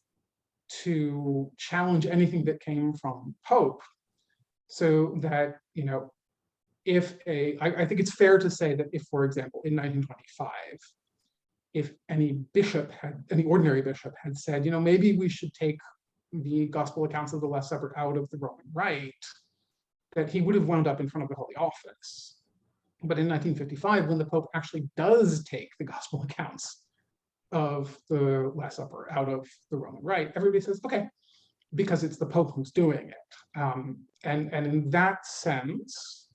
to challenge anything that came from Pope. So that, you know, I think it's fair to say that if, for example, in 1925, if any ordinary bishop had said, you know, maybe we should take the gospel accounts of the Last Supper out of the Roman Rite, that he would have wound up in front of the Holy Office. But in 1955, when the Pope actually does take the gospel accounts of the Last Supper out of the Roman Rite, everybody says, okay, because it's the Pope who's doing it. And in that sense,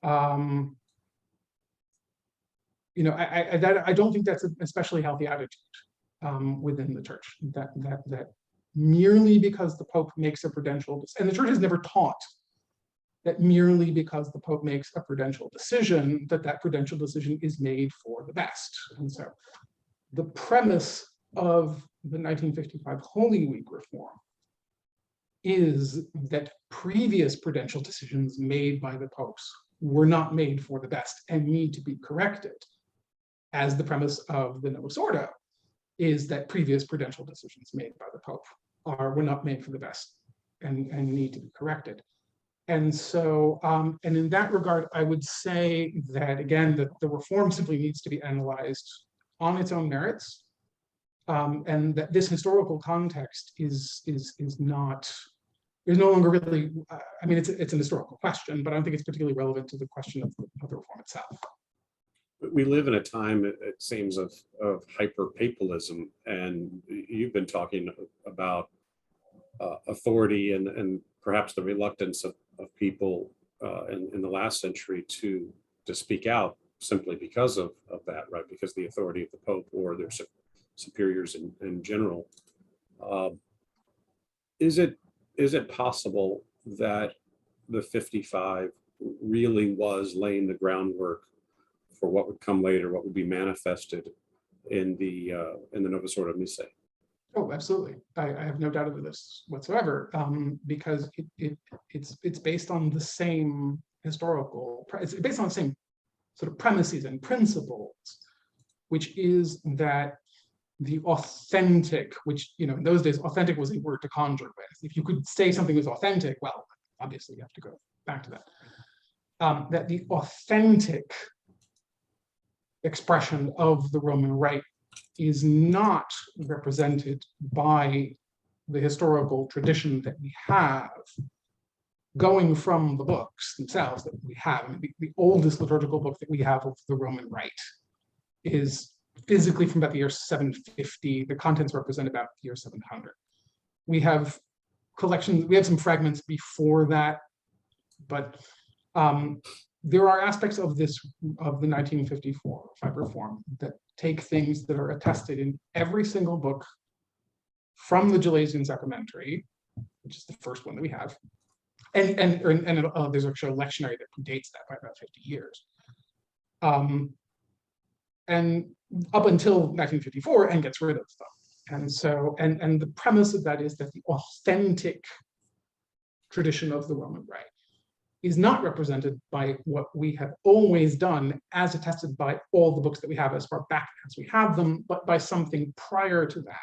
you know, I don't think that's an especially healthy attitude within the church, that merely because the Pope makes a prudential, and the church has never taught that merely because the Pope makes a prudential decision, that prudential decision is made for the best. And so the premise of the 1955 Holy Week reform is that previous prudential decisions made by the popes were not made for the best and need to be corrected, as the premise of the Novus Ordo is that previous prudential decisions made by the Pope were not made for the best and need to be corrected. And so, and in that regard, I would say that, again, that the reform simply needs to be analyzed on its own merits, and that this historical context is no longer really, I mean, it's an historical question, but I don't think it's particularly relevant to the question of the reform itself. We live in a time, it seems, of hyper-papalism, and you've been talking about authority and perhaps the reluctance of people in the last century to speak out simply because of that, right? Because the authority of the Pope or their superiors in general. Is it possible that the 55 really was laying the groundwork for what would come later, what would be manifested in the Novus Ordo Missae? Oh, absolutely. I have no doubt of this whatsoever, because it's based on the same it's based on the same sort of premises and principles, which is that the authentic, which, you know, in those days, authentic was a word to conjure with. If you could say something was authentic, well, obviously you have to go back to that. That the authentic expression of the Roman Rite is not represented by the historical tradition that we have, going from the books themselves that we have. I mean, the oldest liturgical book that we have of the Roman Rite is physically from about the year 750. The contents represent about the year 700. We have collections, we have some fragments before that, but there are aspects of the 1954 reform that take things that are attested in every single book from the Gelasian Sacramentary, which is the first one that we have, and there's actually a lectionary that predates that by about 50 years, and up until 1954, and gets rid of them. And so, and the premise of that is that the authentic tradition of the Roman Rite is not represented by what we have always done, as attested by all the books that we have as far back as we have them, but by something prior to that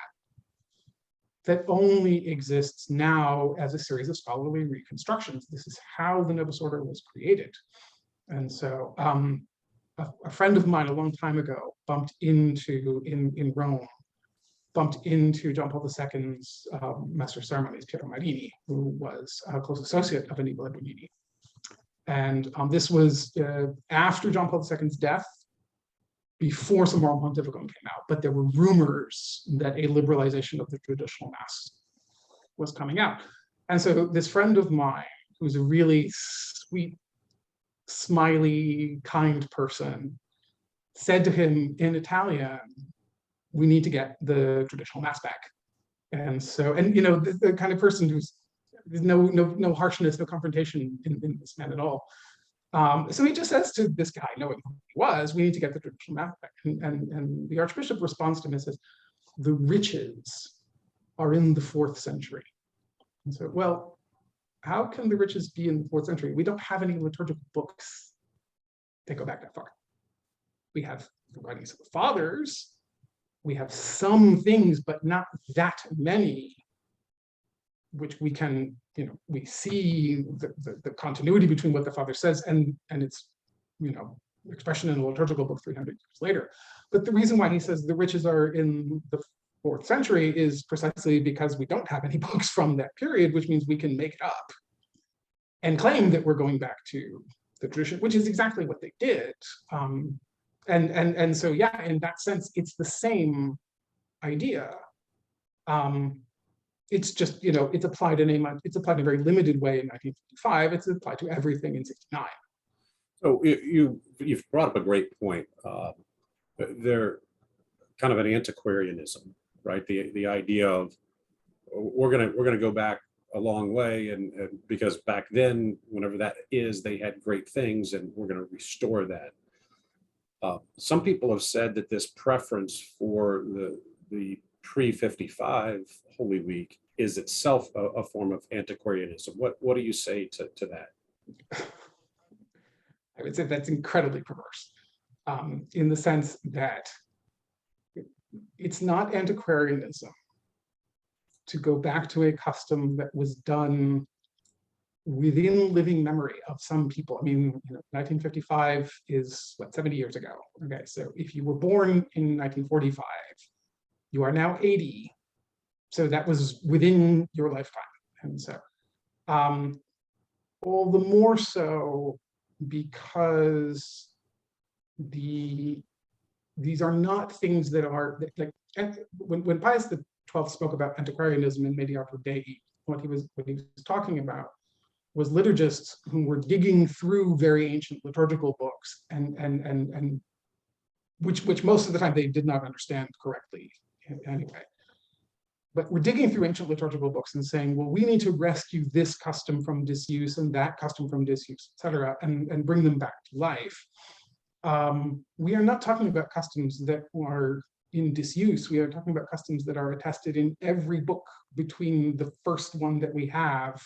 only exists now as a series of scholarly reconstructions. This is how the Novus Ordo was created. And so, a friend of mine a long time ago bumped into, in Rome, bumped into John Paul II's Master of Ceremonies, Piero Marini, who was a close associate of Anibale Bugnini. And this was after John Paul II's death, before Summorum Pontificum came out, but there were rumors that a liberalization of the traditional Mass was coming out. And so this friend of mine, who's a really sweet, smiley, kind person, said to him in Italian, we need to get the traditional Mass back. And so, and you know, the kind of person who's, there's no harshness, no confrontation in this man at all. So he just says to this guy, knowing who he was, we need to get the traditional Mass back. And the Archbishop responds to him and says, the riches are in the 4th century. And so, well, how can the riches be in the 4th century? We don't have any liturgical books that go back that far. We have the writings of the fathers. We have some things, but not that many, which we can, you know, we see the continuity between what the father says and its, you know, expression in a liturgical book 300 years later. But the reason why he says the riches are in the 4th century is precisely because we don't have any books from that period, which means we can make it up and claim that we're going back to the tradition, which is exactly what they did. And so, yeah, in that sense, it's the same idea. It's just, you know, it's applied in a very limited way in 1955. It's applied to everything in 69. So you've brought up a great point. They're kind of an antiquarianism, right? The idea of we're gonna go back a long way, and because back then, whenever that is, they had great things, and we're gonna restore that. Some people have said that this preference for the pre-55 Holy Week is itself a form of antiquarianism. What do you say to that? I would say that's incredibly perverse, in the sense that it's not antiquarianism to go back to a custom that was done within living memory of some people. I mean, you know, 1955 is what, 70 years ago. Okay, so if you were born in 1945, you are now 80. So that was within your lifetime. And so all the more so because these are not things that are like, when Pius XII spoke about antiquarianism in Mediator Dei, what he was talking about was liturgists who were digging through very ancient liturgical books and which most of the time they did not understand correctly anyway. But we're digging through ancient liturgical books and saying, well, we need to rescue this custom from disuse and that custom from disuse, etc., and bring them back to life. We are not talking about customs that are in disuse. We are talking about customs that are attested in every book between the first one that we have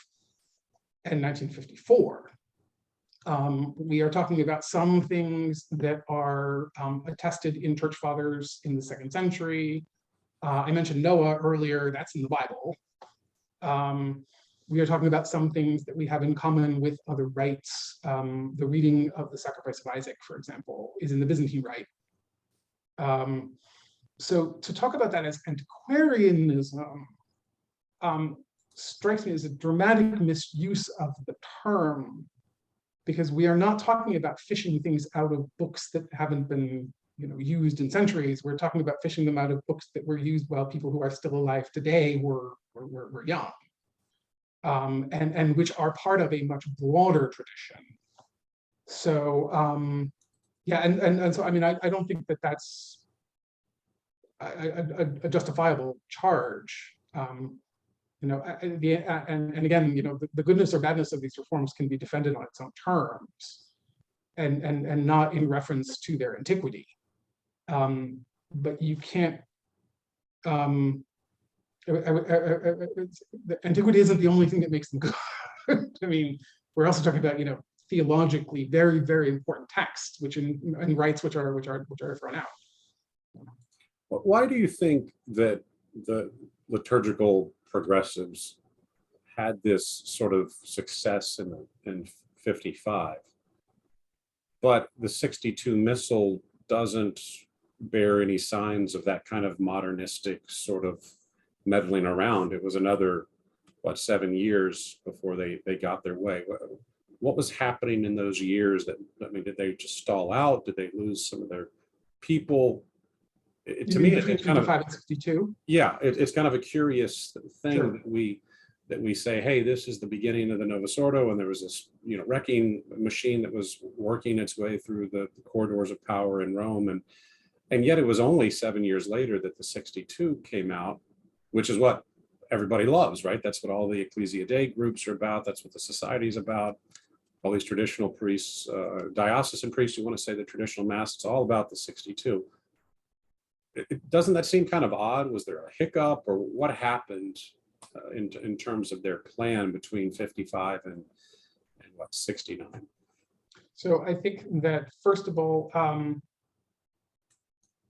and 1954. We are talking about some things that are attested in church fathers in the 2nd century. I mentioned Noah earlier, that's in the Bible. We are talking about some things that we have in common with other rites. The reading of the sacrifice of Isaac, for example, is in the Byzantine rite. So to talk about that as antiquarianism strikes me as a dramatic misuse of the term, because we are not talking about fishing things out of books that haven't been, you know, used in centuries. We're talking about fishing them out of books that were used while people who are still alive today were young, and which are part of a much broader tradition. So yeah, and so I mean, I don't think that that's a justifiable charge. You know, and again, you know, the goodness or badness of these reforms can be defended on its own terms, and not in reference to their antiquity. But you can't. The antiquity isn't the only thing that makes them good. I mean, we're also talking about, you know, theologically very, very important texts, which and rites which are thrown out. Why do you think that the liturgical progressives had this sort of success in 55, but the 62 Missal doesn't bear any signs of that kind of modernistic sort of meddling around. It was another, 7 years before they got their way. What was happening in those years? Did they just stall out? Did they lose some of their people? To me, between it's kind of 55 and 62. Yeah, it's kind of a curious thing Sure. that we say, hey, this is the beginning of the Novus Ordo, and there was this wrecking machine that was working its way through the corridors of power in Rome, and yet it was only 7 years later that the 62 came out, which is what everybody loves, right? That's what all the Ecclesia Dei groups are about. That's what the society is about. All these traditional priests, diocesan priests who want to say the traditional mass, it's all about the 62. Doesn't that seem kind of odd? Was there a hiccup, or what happened in terms of their plan between 55 and 69? So I think that, first of all,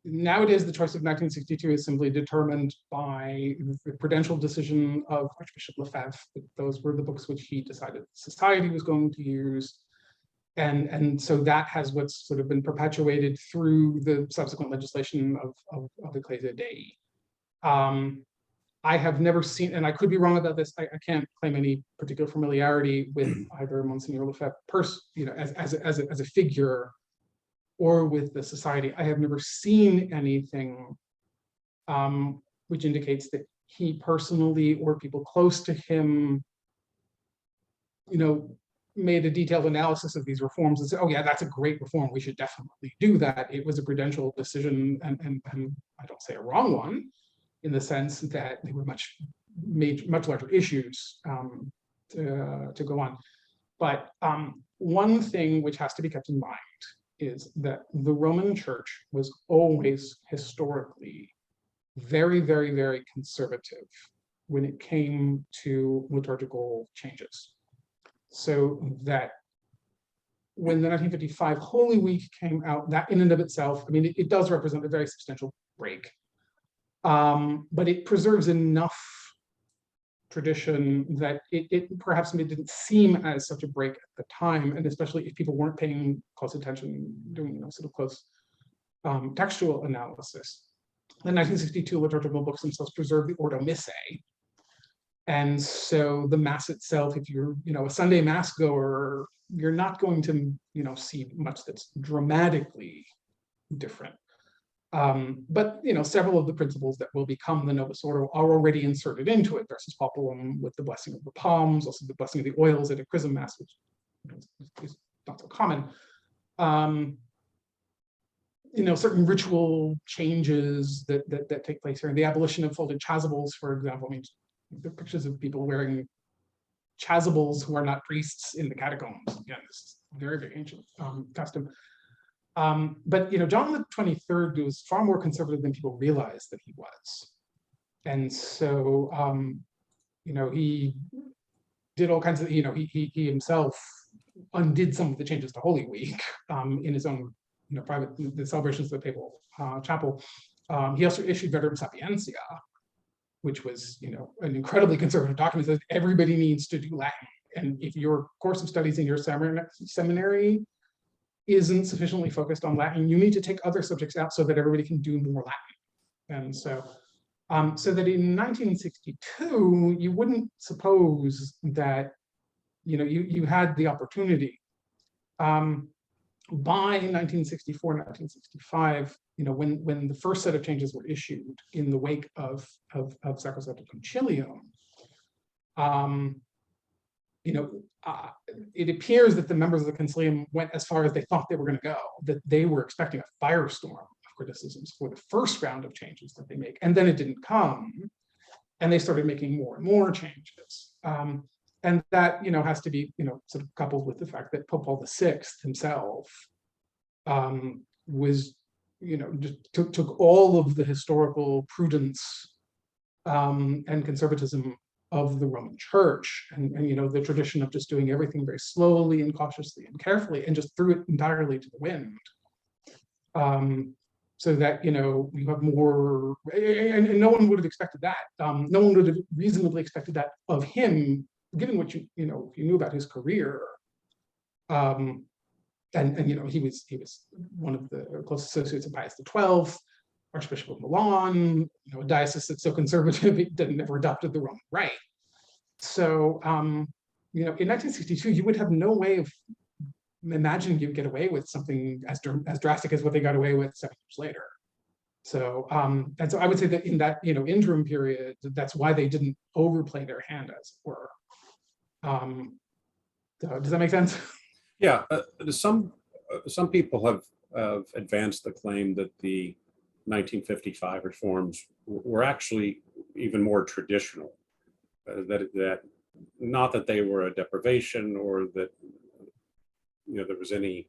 nowadays the choice of 1962 is simply determined by the prudential decision of Archbishop Lefebvre. Those were the books which he decided the society was going to use. And so that has what's sort of been perpetuated through the subsequent legislation of Ecclesia Dei. I have never seen, and I could be wrong about this, I can't claim any particular familiarity with either Monsignor Lefebvre as a figure, or with the society. I have never seen anything which indicates that he personally or people close to him, made a detailed analysis of these reforms and said, oh yeah, that's a great reform, we should definitely do that. It was a prudential decision, and I don't say a wrong one, in the sense that they were much larger issues to go on. But one thing which has to be kept in mind is that the Roman Church was always historically very, very, very conservative when it came to liturgical changes. So that when the 1955 Holy Week came out, that in and of itself, it does represent a very substantial break. But it preserves enough tradition that it perhaps didn't seem as such a break at the time, and especially if people weren't paying close attention, doing sort of close textual analysis. The 1962 liturgical books themselves preserve the Ordo Missae. And so the Mass itself, if you're a Sunday Mass goer, you're not going to see much that's dramatically different. But several of the principles that will become the Novus Ordo are already inserted into it. Versus Populum, with the blessing of the palms, also the blessing of the oils at a Chrism Mass, which is not so common. Certain ritual changes that take place here. The abolition of folded chasubles, for example. The pictures of people wearing chasubles who are not priests in the catacombs. Again, this is very, very ancient custom. But John the 23rd was far more conservative than people realized that he was, and so he did all kinds of he himself undid some of the changes to Holy Week in his own private the celebrations of the papal chapel. He also issued Veterum Sapientia, which was an incredibly conservative document that says everybody needs to do Latin, and if your course of studies in your seminary isn't sufficiently focused on Latin, you need to take other subjects out so that everybody can do more Latin. And so, so that in 1962, you wouldn't suppose that you had the opportunity. By 1964, 1965, when the first set of changes were issued in the wake of Sacrosanctum Concilium, it appears that the members of the Concilium went as far as they thought they were going to go, that they were expecting a firestorm of criticisms for the first round of changes that they make, and then it didn't come, and they started making more and more changes. And that has to be sort of coupled with the fact that Pope Paul VI himself was just took all of the historical prudence and conservatism of the Roman Church and the tradition of just doing everything very slowly and cautiously and carefully, and just threw it entirely to the wind. So that you have more, and no one would have expected that. No one would have reasonably expected that of him, given what you knew about his career. and he was one of the close associates of Pius XII, Archbishop of Milan, a diocese that's so conservative it never adopted the Roman Rite. So in 1962, you would have no way of imagining you'd get away with something as drastic as what they got away with 7 years later. So and so I would say that in that interim period, that's why they didn't overplay their hand, as it were. So does that make sense? Yeah, some people have advanced the claim that the 1955 reforms were actually even more traditional. That not that they were a deprivation or that there was any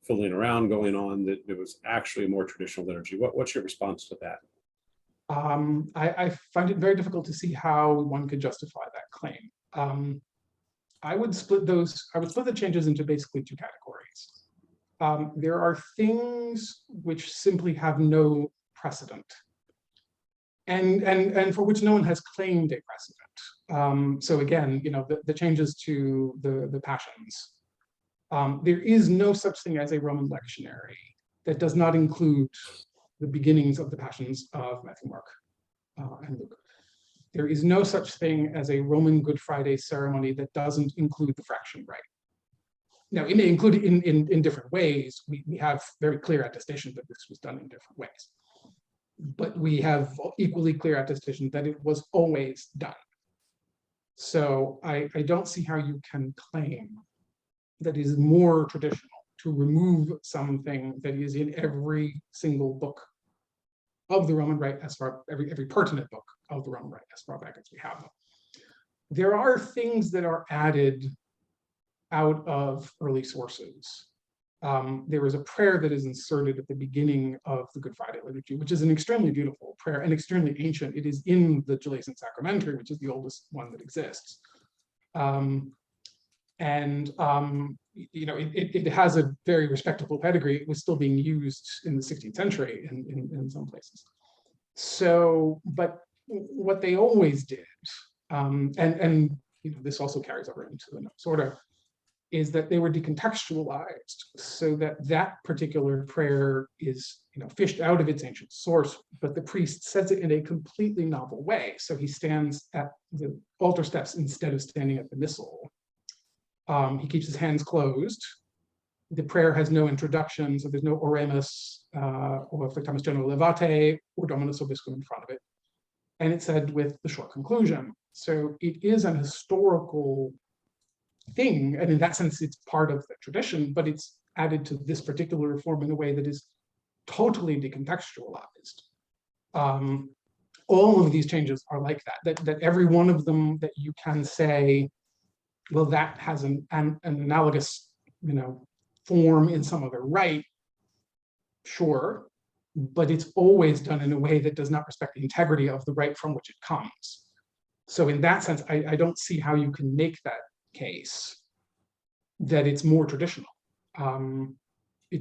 fooling around going on, that it was actually a more traditional liturgy. What's your response to that? I find it very difficult to see how one could justify that claim. I would split the changes into basically 2 categories. There are things which simply have no precedent, and for which no one has claimed a precedent. So again, the changes to the Passions. There is no such thing as a Roman lectionary that does not include the beginnings of the Passions of Matthew, Mark, and Luke. There is no such thing as a Roman Good Friday ceremony that doesn't include the fraction rite. Now, it may include it in different ways. We have very clear attestation that this was done in different ways. But we have equally clear attestation that it was always done. So I don't see how you can claim that it is more traditional to remove something that is in every single book of the Roman Rite, as far every pertinent book of the Roman Rite, as far back as we have them. There are things that are added out of early sources. There is a prayer that is inserted at the beginning of the Good Friday liturgy, which is an extremely beautiful prayer and extremely ancient. It is in the Gelasian Sacramentary, which is the oldest one that exists. It has a very respectable pedigree. It was still being used in the 16th century in some places. So, but what they always did, this also carries over into the Novus Ordo, is that they were decontextualized so that particular prayer is fished out of its ancient source, but the priest says it in a completely novel way. So he stands at the altar steps instead of standing at the missal. He keeps his hands closed. The prayer has no introduction, so there's no oremus or Flectamus General Levate or Dominus Obiscum in front of it. And it's said with the short conclusion. So it is an historical thing, and in that sense, it's part of the tradition, but it's added to this particular reform in a way that is totally decontextualized. All of these changes are like that every one of them that you can say, well, that has an analogous, form in some other rite, sure, but it's always done in a way that does not respect the integrity of the rite from which it comes. So in that sense, I don't see how you can make that case that it's more traditional. I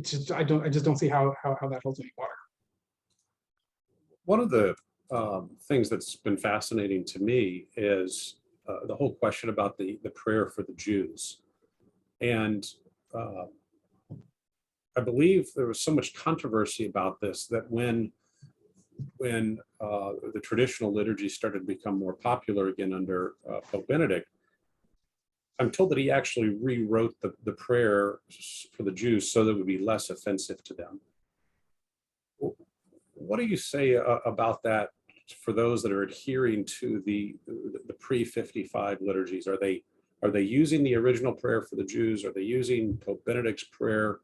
just don't see how that holds any water. One of the things that's been fascinating to me is the whole question about the prayer for the Jews. And I believe there was so much controversy about this that when the traditional liturgy started to become more popular again under Pope Benedict, I'm told that he actually rewrote the prayer for the Jews so that it would be less offensive to them. What do you say about that for those that are adhering to the pre-55 liturgies? Are they using the original prayer for the Jews? Are they using Pope Benedict's prayer?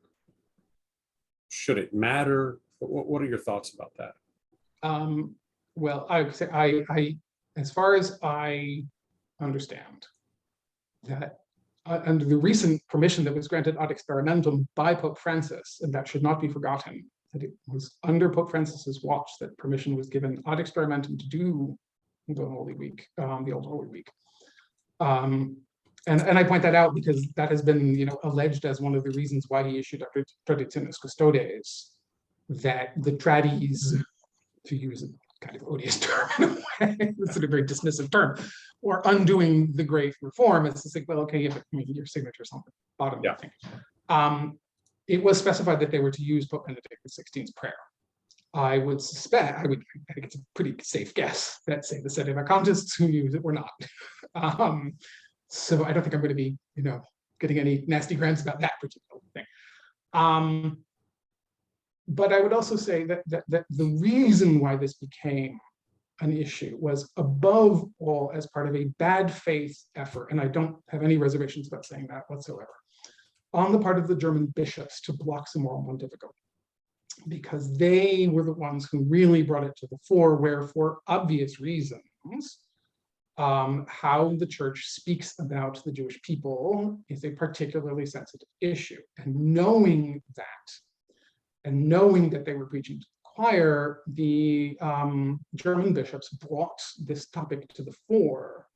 Should it matter? What are your thoughts about that? Well, I would say I as far as I understand, that under the recent permission that was granted ad experimentum by Pope Francis, and that should not be forgotten, that it was under Pope Francis's watch that permission was given ad experimentum to do the Holy Week, the Old Holy Week. And I point that out because that has been, alleged as one of the reasons why he issued Traditionis Custodes, that the tradies, to use a kind of odious term in a way, it's a very dismissive term, or undoing the great reform. It's just like, well, okay, your signature's on the bottom, yeah. I think. it was specified that they were to use Pope Benedict XVI's prayer. I would suspect, I think it's a pretty safe guess that, say, the sedevacantists who use it were not. So I don't think I'm going to be, getting any nasty grants about that particular thing. But I would also say that the reason why this became an issue was, above all, as part of a bad faith effort, and I don't have any reservations about saying that whatsoever, on the part of the German bishops to block the moral pontificate, because they were the ones who really brought it to the fore, where, for obvious reasons, how the church speaks about the Jewish people is a particularly sensitive issue. And knowing that they were preaching to the choir, the German bishops brought this topic to the fore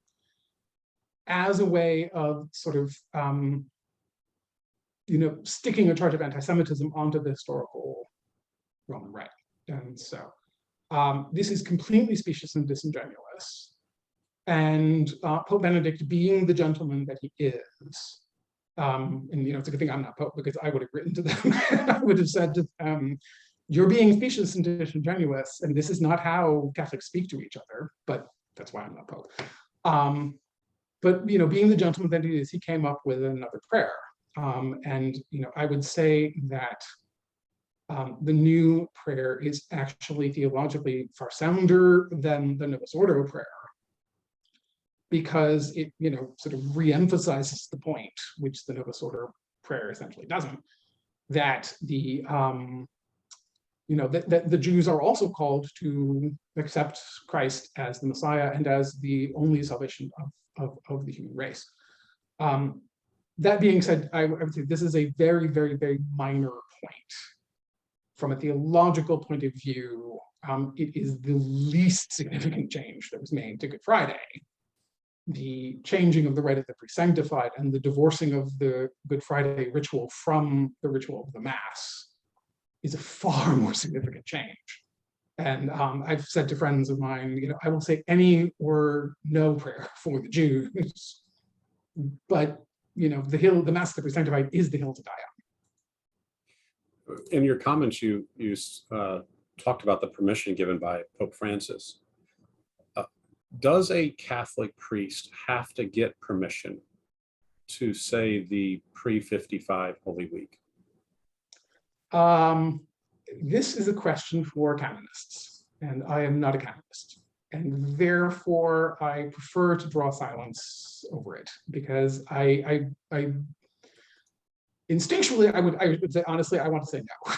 as a way of sort of sticking a charge of anti-Semitism onto the historical Roman right. And so this is completely specious and disingenuous. And Pope Benedict, being the gentleman that he is, and it's a good thing I'm not Pope, because I would have written to them. I would have said to them, you're being specious and disingenuous, and this is not how Catholics speak to each other, but that's why I'm not Pope. But being the gentleman that he is, he came up with another prayer. And I would say that the new prayer is actually theologically far sounder than the Novus Ordo prayer, because it sort of reemphasizes the point, which the Novus Ordo prayer essentially doesn't, that the that the Jews are also called to accept Christ as the Messiah and as the only salvation of the human race. That being said, I would say this is a very, very, very minor point. From a theological point of view, it is the least significant change that was made to Good Friday. The changing of the rite of the pre-sanctified and the divorcing of the Good Friday ritual from the ritual of the Mass is a far more significant change. And I've said to friends of mine, I will say any or no prayer for the Jews, but the Mass of the pre-sanctified is the hill to die on. In your comments, you talked about the permission given by Pope Francis. Does a Catholic priest have to get permission to say the pre-55 Holy Week? This is a question for canonists, and I am not a canonist. And therefore, I prefer to draw silence over it, because I instinctually, I would say, honestly, I want to say no.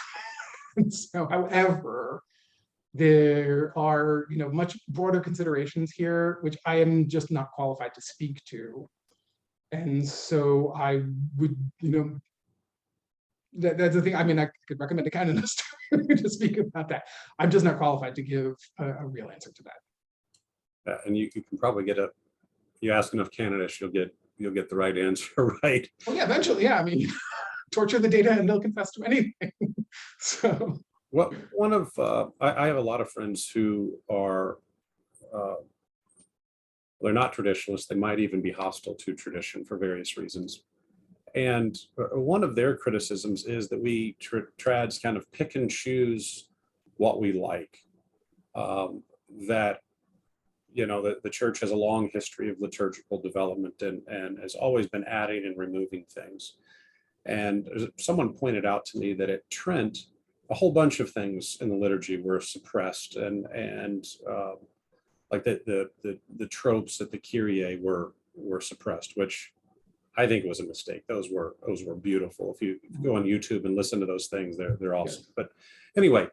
And so, however, there are much broader considerations here, which I am just not qualified to speak to. And so I would, that's the thing. I mean, I could recommend a canonist to speak about that. I'm just not qualified to give a real answer to that. And you can probably get you ask enough candidates, you'll get the right answer, right? Oh yeah, eventually, yeah. I mean, torture the data and they'll confess to anything. So. Well, I have a lot of friends who are, they're not traditionalists. They might even be hostile to tradition for various reasons. And one of their criticisms is that we trads kind of pick and choose what we like. That the church has a long history of liturgical development and has always been adding and removing things. And someone pointed out to me that at Trent, a whole bunch of things in the liturgy were suppressed, and like the tropes that the Kyrie were suppressed, which I think was a mistake. Those were beautiful. If you go on YouTube and listen to those things, they're awesome. Yes. But anyway,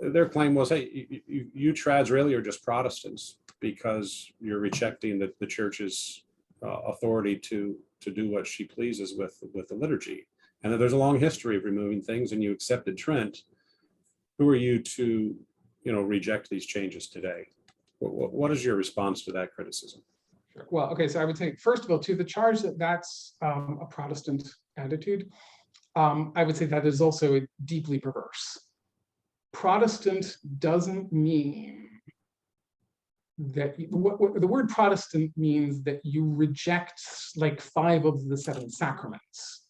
their claim was, hey, you trads really are just Protestants because you're rejecting the church's authority to do what she pleases with the liturgy. And that there's a long history of removing things, and you accepted Trent. Who are you to, reject these changes today? What is your response to that criticism? Sure. Well, okay, so I would say, first of all, to the charge that that's a Protestant attitude, I would say that is also deeply perverse. Protestant doesn't mean that the word Protestant means that you reject like 5 of the 7 sacraments.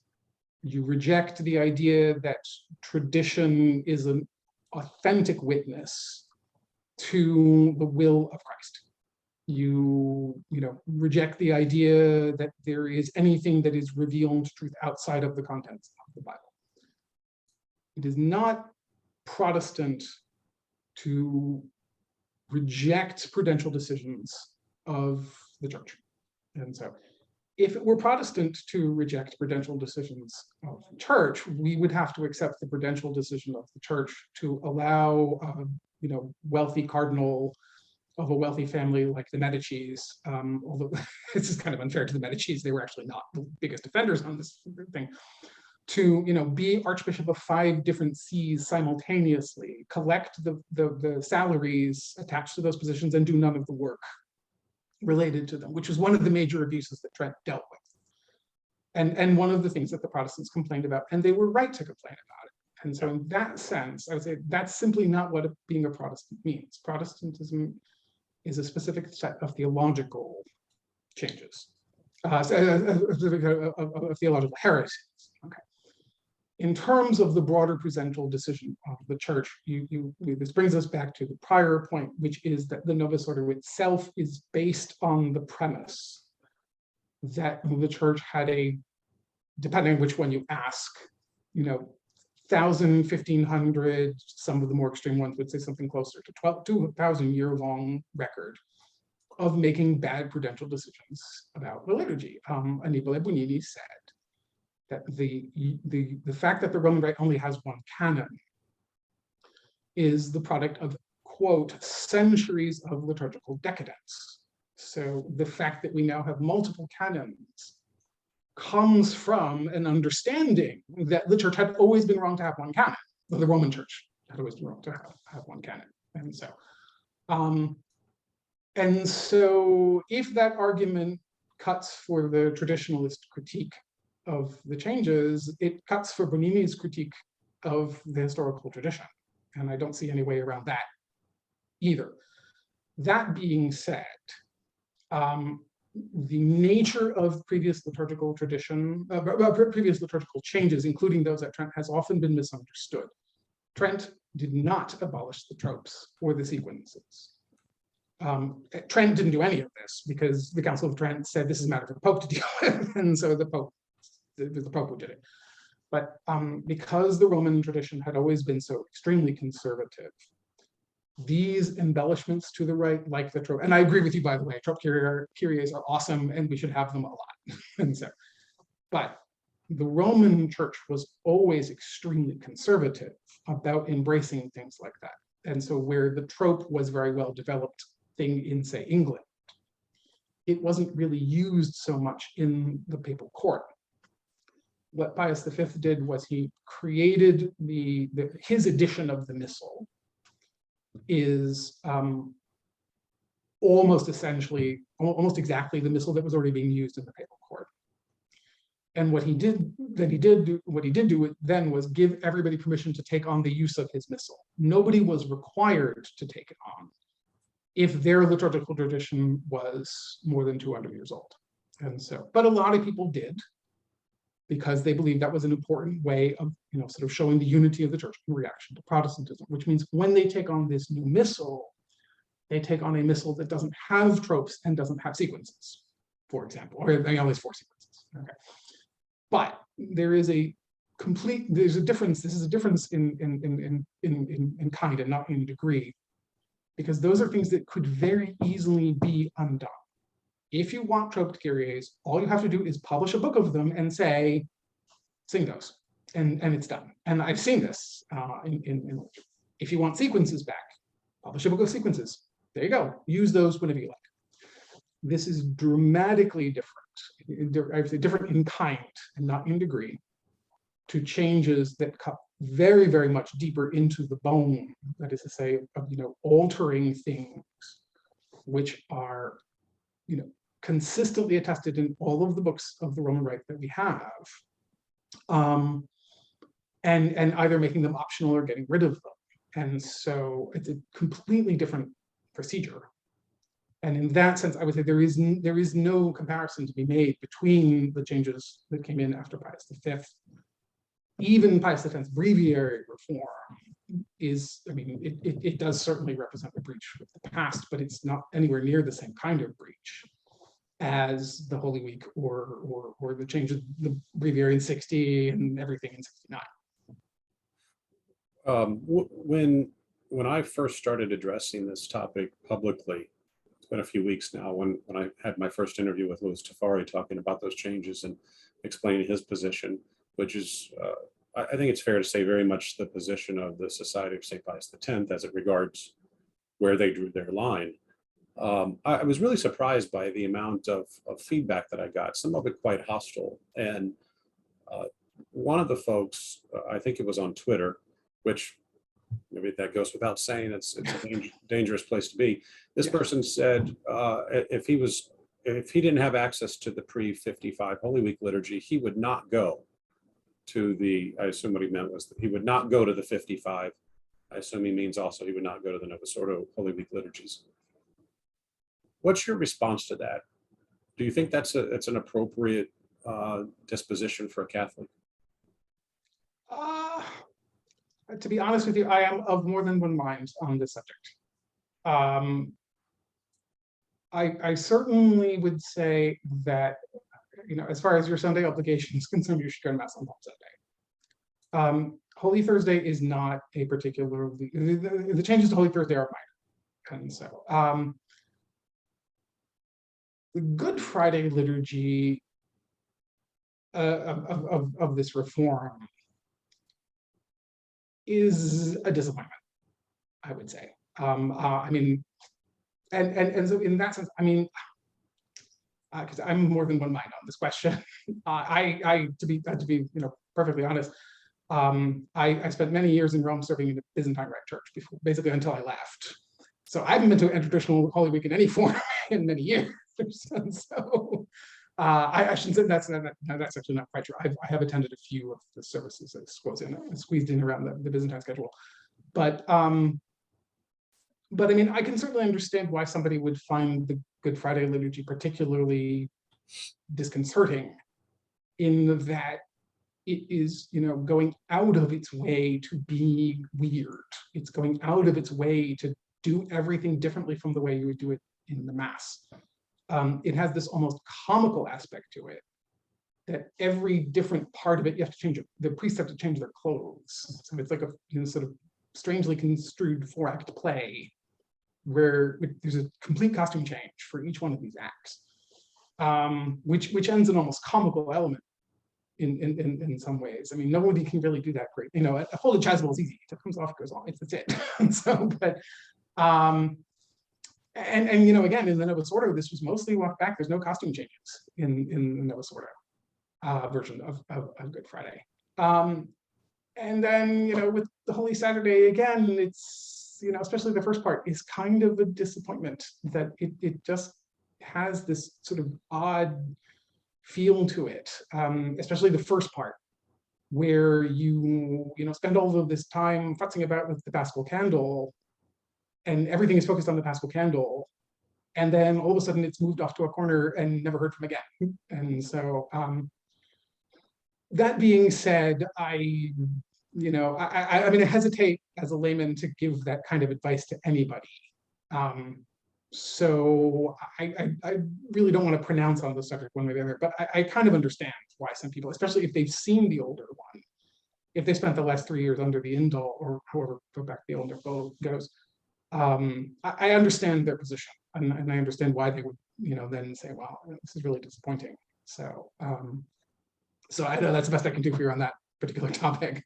You reject the idea that tradition is an authentic witness to the will of Christ. You reject the idea that there is anything that is revealed truth outside of the contents of the Bible. It is not Protestant to reject prudential decisions of the church. And so if it were Protestant to reject prudential decisions of the church, we would have to accept the prudential decision of the church to allow wealthy cardinal of a wealthy family like the Medicis, although this is kind of unfair to the Medicis, they were actually not the biggest offenders on this thing, to be Archbishop of 5 different sees simultaneously, collect the salaries attached to those positions and do none of the work related to them, which was one of the major abuses that Trent dealt with. And one of the things that the Protestants complained about, and they were right to complain about it. And so in that sense, I would say that's simply not what being a Protestant means. Protestantism is a specific set of theological changes, theological heresies. Okay. In terms of the broader prudential decision of the church, this brings us back to the prior point, which is that the Novus Ordo itself is based on the premise that the church had depending on which one you ask, 1,000, 1,500, some of the more extreme ones would say something closer to 2,000-year-long record of making bad prudential decisions about the liturgy. Anibale Bugnini said that the fact that the Roman Rite only has one canon is the product of, quote, centuries of liturgical decadence. So the fact that we now have multiple canons comes from an understanding that the church had always been wrong to have one canon. The Roman church had always been wrong to have one canon. And so if that argument cuts for the traditionalist critique of the changes, it cuts for Bugnini's critique of the historical tradition. And I don't see any way around that either. That being said, the nature of previous liturgical tradition, previous liturgical changes, including those at Trent, has often been misunderstood. Trent did not abolish the tropes or the sequences. Trent didn't do any of this because the Council of Trent said this is a matter for the Pope to deal with, and so the Pope who did it. But because the Roman tradition had always been so extremely conservative, these embellishments to the right, like the trope, and I agree with you, by the way, trope kyries are awesome and we should have them a lot. And so, but the Roman church was always extremely conservative about embracing things like that. And so where the trope was very well developed thing in, say, England, it wasn't really used so much in the papal court. What Pius V did was he created his edition of the Missal is almost exactly the Missal that was already being used in the papal court. And what he did then was give everybody permission to take on the use of his Missal. Nobody was required to take it on if their liturgical tradition was more than 200 years old. And so, but a lot of people did, because they believed that was an important way of, sort of showing the unity of the church in reaction to Protestantism, which means when they take on this new Missal, they take on a Missal that doesn't have tropes and doesn't have sequences, for example, or only has 4 sequences. Okay. But there's a difference. This is a difference in kind and not in degree, because those are things that could very easily be undone. If you want troped kyries, all you have to do is publish a book of them and say, sing those, and it's done. And I've seen this if you want sequences back, publish a book of sequences. There you go. Use those whenever you like. This is dramatically different. I would say different in kind and not in degree to changes that cut very, very much deeper into the bone. That is to say, of altering things which are consistently attested in all of the books of the Roman Rite that we have, and either making them optional or getting rid of them. And so it's a completely different procedure. And in that sense, I would say there is no comparison to be made between the changes that came in after Pius V even Pius X's breviary reform is, I mean, it does certainly represent a breach with the past, but it's not anywhere near the same kind of breach as the Holy Week or the change of the breviary in 60 and everything in 69. When I first started addressing this topic publicly, it's been a few weeks now, when I had my first interview with Louis Tafari talking about those changes and explaining his position, which is, I think it's fair to say, very much the position of the Society of St. Pius X as it regards where they drew their line. I was really surprised by the amount of feedback that I got, some of it quite hostile. And one of the folks, I think it was on Twitter, which maybe that goes without saying, it's a dangerous place to be. This person said if he didn't have access to the pre-55 Holy Week liturgy, he would not go to the, I assume what he meant was that he would not go to the 55. I assume he means also he would not go to the Novus Ordo Holy Week liturgies. What's your response to that? Do you think that's an appropriate disposition for a Catholic? To be honest with you, I am of more than one mind on this subject. I certainly would say that, as far as your Sunday obligation is concerned, you should go to Mass on Palm Sunday. Holy Thursday is not a particularly, the changes to Holy Thursday are minor. And so the Good Friday liturgy of this reform is a disappointment, I would say. I mean, and so in that sense, I mean, because I'm more than one mind on this question. To be perfectly honest, I spent many years in Rome serving in the Byzantine Rite Church before, basically until I left. So I haven't been to a traditional Holy Week in any form in many years. And so I shouldn't say that's actually not quite true. I have attended a few of the services that squeezed in around the Byzantine schedule, but I mean, I can certainly understand why somebody would find the Good Friday liturgy particularly disconcerting, in that it is, going out of its way to be weird. It's going out of its way to do everything differently from the way you would do it in the Mass. It has this almost comical aspect to it, that every different part of it, you have to change it. The priests have to change their clothes. So it's like a sort of strangely construed 4-act play, where there's a complete costume change for each one of these acts, which ends an almost comical element in some ways. I mean, nobody can really do that great. A folded chasuble is easy. It comes off, goes on. That's it. So, but and again, in the Novus Ordo, this was mostly walked back. There's no costume changes in the Novus Ordo version of Good Friday. And then, with the Holy Saturday, again, it's, especially the first part is kind of a disappointment, that it just has this sort of odd feel to it, especially the first part, where you spend all of this time futzing about with the Paschal candle, and everything is focused on the Paschal candle, and then all of a sudden it's moved off to a corner and never heard from again. And so, that being said, I mean, I hesitate as a layman to give that kind of advice to anybody. So I really don't want to pronounce on the subject one way or the other, but I kind of understand why some people, especially if they've seen the older one, if they spent the last 3 years under the Indel, or however go back the older goes, I understand their position, and I understand why they would, then say, "Wow, this is really disappointing." So, so I know that's the best I can do for you on that particular topic.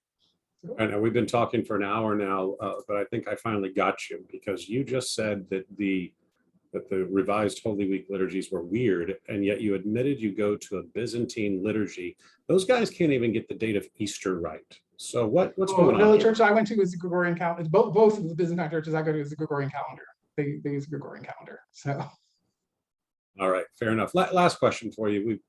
I know we've been talking for an hour now, but I think I finally got you, because you just said that the revised Holy Week liturgies were weird, and yet you admitted you go to a Byzantine liturgy. Those guys can't even get the date of Easter right. So what's going on? The church I went to is the Gregorian calendar. Both of the Byzantine churches I go to is the Gregorian calendar. They use the Gregorian calendar. So. All right, fair enough. Last question for you. We've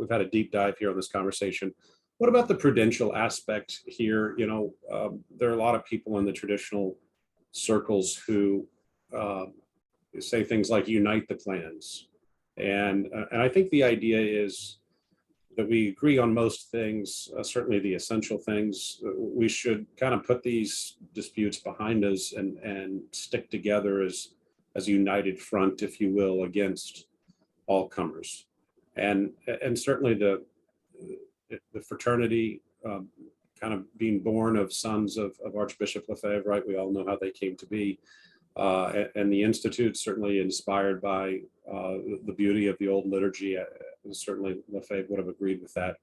had a deep dive here on this conversation. What about the prudential aspect here? There are a lot of people in the traditional circles who say things like unite the clans, and I think the idea is that we agree on most things, certainly the essential things. We should kind of put these disputes behind us and stick together as a united front, if you will, against all comers. And certainly the fraternity, kind of being born of sons of Archbishop Lefebvre, right? We all know how they came to be. And the Institute, certainly inspired by the beauty of the old liturgy. Certainly Lefebvre would have agreed with that.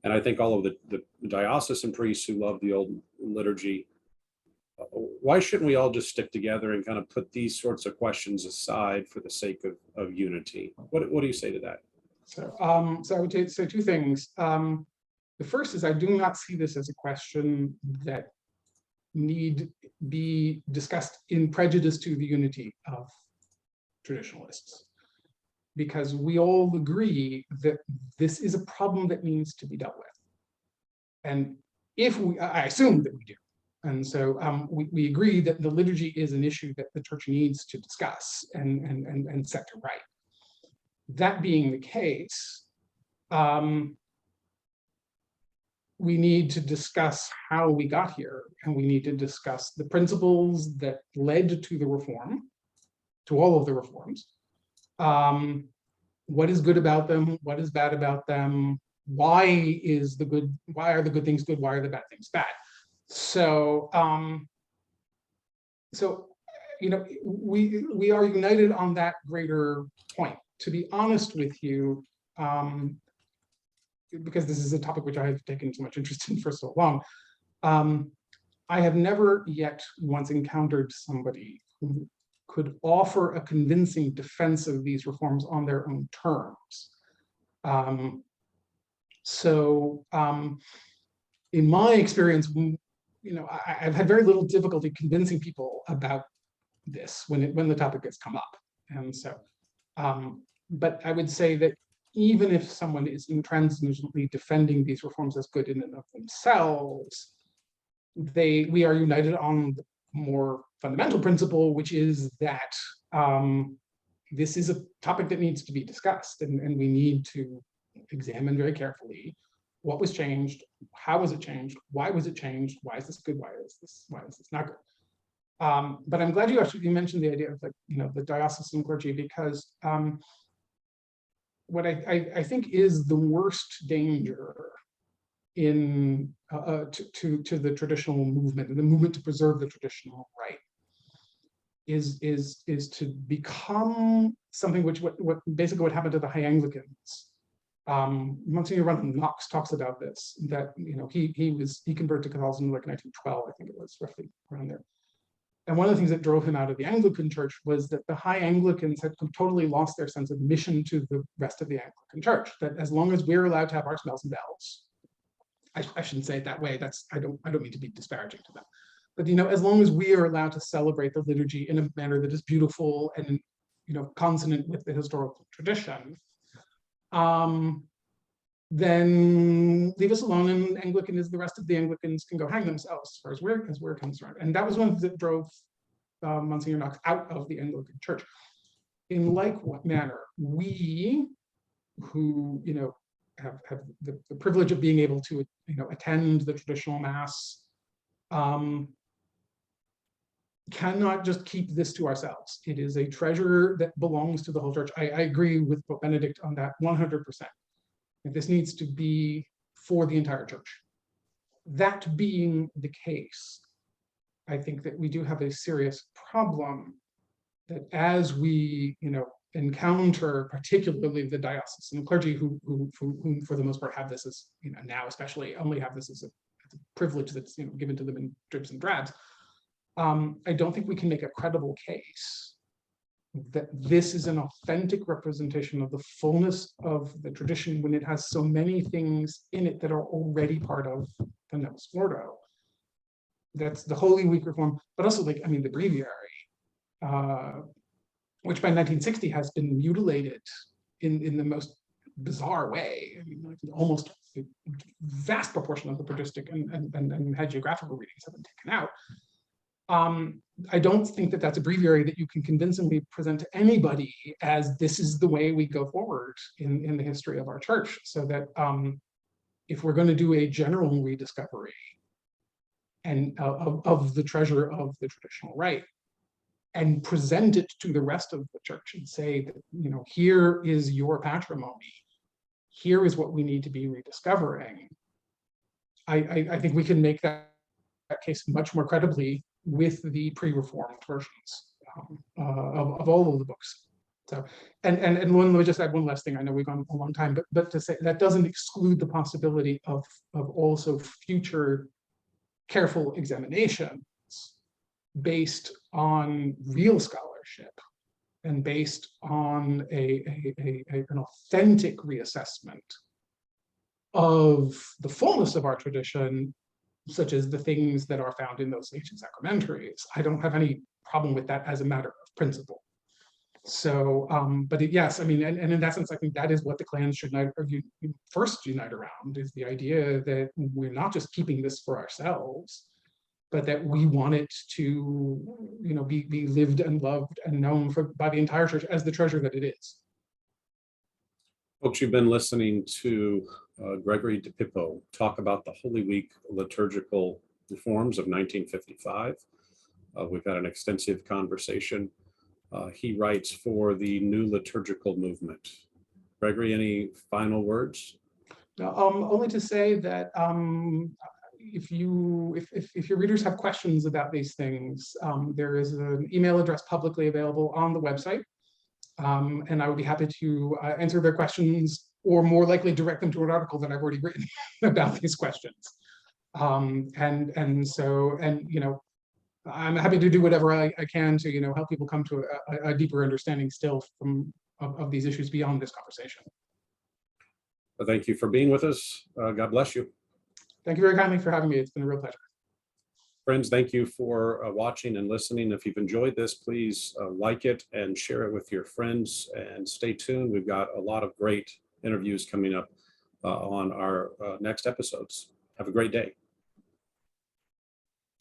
And I think all of the diocesan priests who love the old liturgy, why shouldn't we all just stick together and kind of put these sorts of questions aside for the sake of unity? What do you say to that? So I would say two things. The first is I do not see this as a question that need be discussed in prejudice to the unity of traditionalists, because we all agree that this is a problem that needs to be dealt with. And I assume that we do. And so we agree that the liturgy is an issue that the church needs to discuss and set to right. That being the case, we need to discuss how we got here, and we need to discuss the principles that led to the reform, to all of the reforms. What is good about them? What is bad about them? Why are the good things good? Why are the bad things bad? So, you know, we are united on that greater point. To be honest with you, because this is a topic which I have taken so much interest in for so long, I have never yet once encountered somebody who could offer a convincing defense of these reforms on their own terms. In my experience, you know, I've had very little difficulty convincing people about this when the topic has come up. And so, but I would say that even if someone is intransigently defending these reforms as good in and of themselves, we are united on the more fundamental principle, which is that this is a topic that needs to be discussed, and we need to examine very carefully what was changed, how was it changed, why was it changed, why is this good, why is this not good. But I'm glad you mentioned the idea of the diocesan clergy, because what I think is the worst danger in to the traditional movement, and the movement to preserve the traditional right, is to become something which basically what happened to the High Anglicans. Monsignor Rundle Knox talks about this, that he converted to Catholicism in like 1912, I think it was, roughly around there. And one of the things that drove him out of the Anglican Church was that the High Anglicans had totally lost their sense of mission to the rest of the Anglican Church. That as long as we're allowed to have our smells and bells, I shouldn't say it that way. I don't mean to be disparaging to them, but as long as we are allowed to celebrate the liturgy in a manner that is beautiful and consonant with the historical tradition, then leave us alone, and the rest of the Anglicans can go hang themselves, as far as we're concerned. And that was one that drove Monsignor Knox out of the Anglican Church. In like what manner, we who have the privilege of being able to attend the traditional mass cannot just keep this to ourselves. It is a treasure that belongs to the whole church. I agree with Pope Benedict on that 100%. This needs to be for the entire church. That being the case, I think that we do have a serious problem, that as we encounter particularly the diocesan clergy who for the most part have this as now especially only have this as a privilege that's given to them in dribs and drabs, I don't think we can make a credible case that this is an authentic representation of the fullness of the tradition, when it has so many things in it that are already part of the Novus Ordo. That's the Holy Week reform, but also the breviary, which by 1960 has been mutilated in the most bizarre way. Almost a vast proportion of the patristic and hagiographical readings have been taken out. I don't think that that's a breviary that you can convincingly present to anybody as this is the way we go forward in the history of our church. So that if we're going to do a general rediscovery and of the treasure of the traditional rite, and present it to the rest of the church and say that, you know, here is your patrimony, here is what we need to be rediscovering. I think we can make that case much more credibly with the pre-reformed versions of all of the books. So, and let me just add one last thing. I know we've gone a long time, but to say that doesn't exclude the possibility of also future careful examinations based on real scholarship and based on an authentic reassessment of the fullness of our tradition, such as the things that are found in those ancient sacramentaries. I don't have any problem with that as a matter of principle. So, but yes, I mean, and in that sense, I think that is what the clans should first unite around, is the idea that we're not just keeping this for ourselves, but that we want it to, you know, be lived and loved and known by the entire church as the treasure that it is. Folks, you've been listening to Gregory DiPippo talk about the Holy Week liturgical reforms of 1955. We've had an extensive conversation. He writes for the New Liturgical Movement. Gregory, any final words? Only to say that if your readers have questions about these things, there is an email address publicly available on the website, and I would be happy to answer their questions, or more likely direct them to an article that I've already written about these questions. And you know, I'm happy to do whatever I can to, you know, help people come to a deeper understanding still of these issues beyond this conversation. Well, thank you for being with us. God bless you. Thank you very kindly for having me. It's been a real pleasure. Friends, thank you for watching and listening. If you've enjoyed this, please like it and share it with your friends, and stay tuned. We've got a lot of great interviews coming up on our next episodes. Have a great day.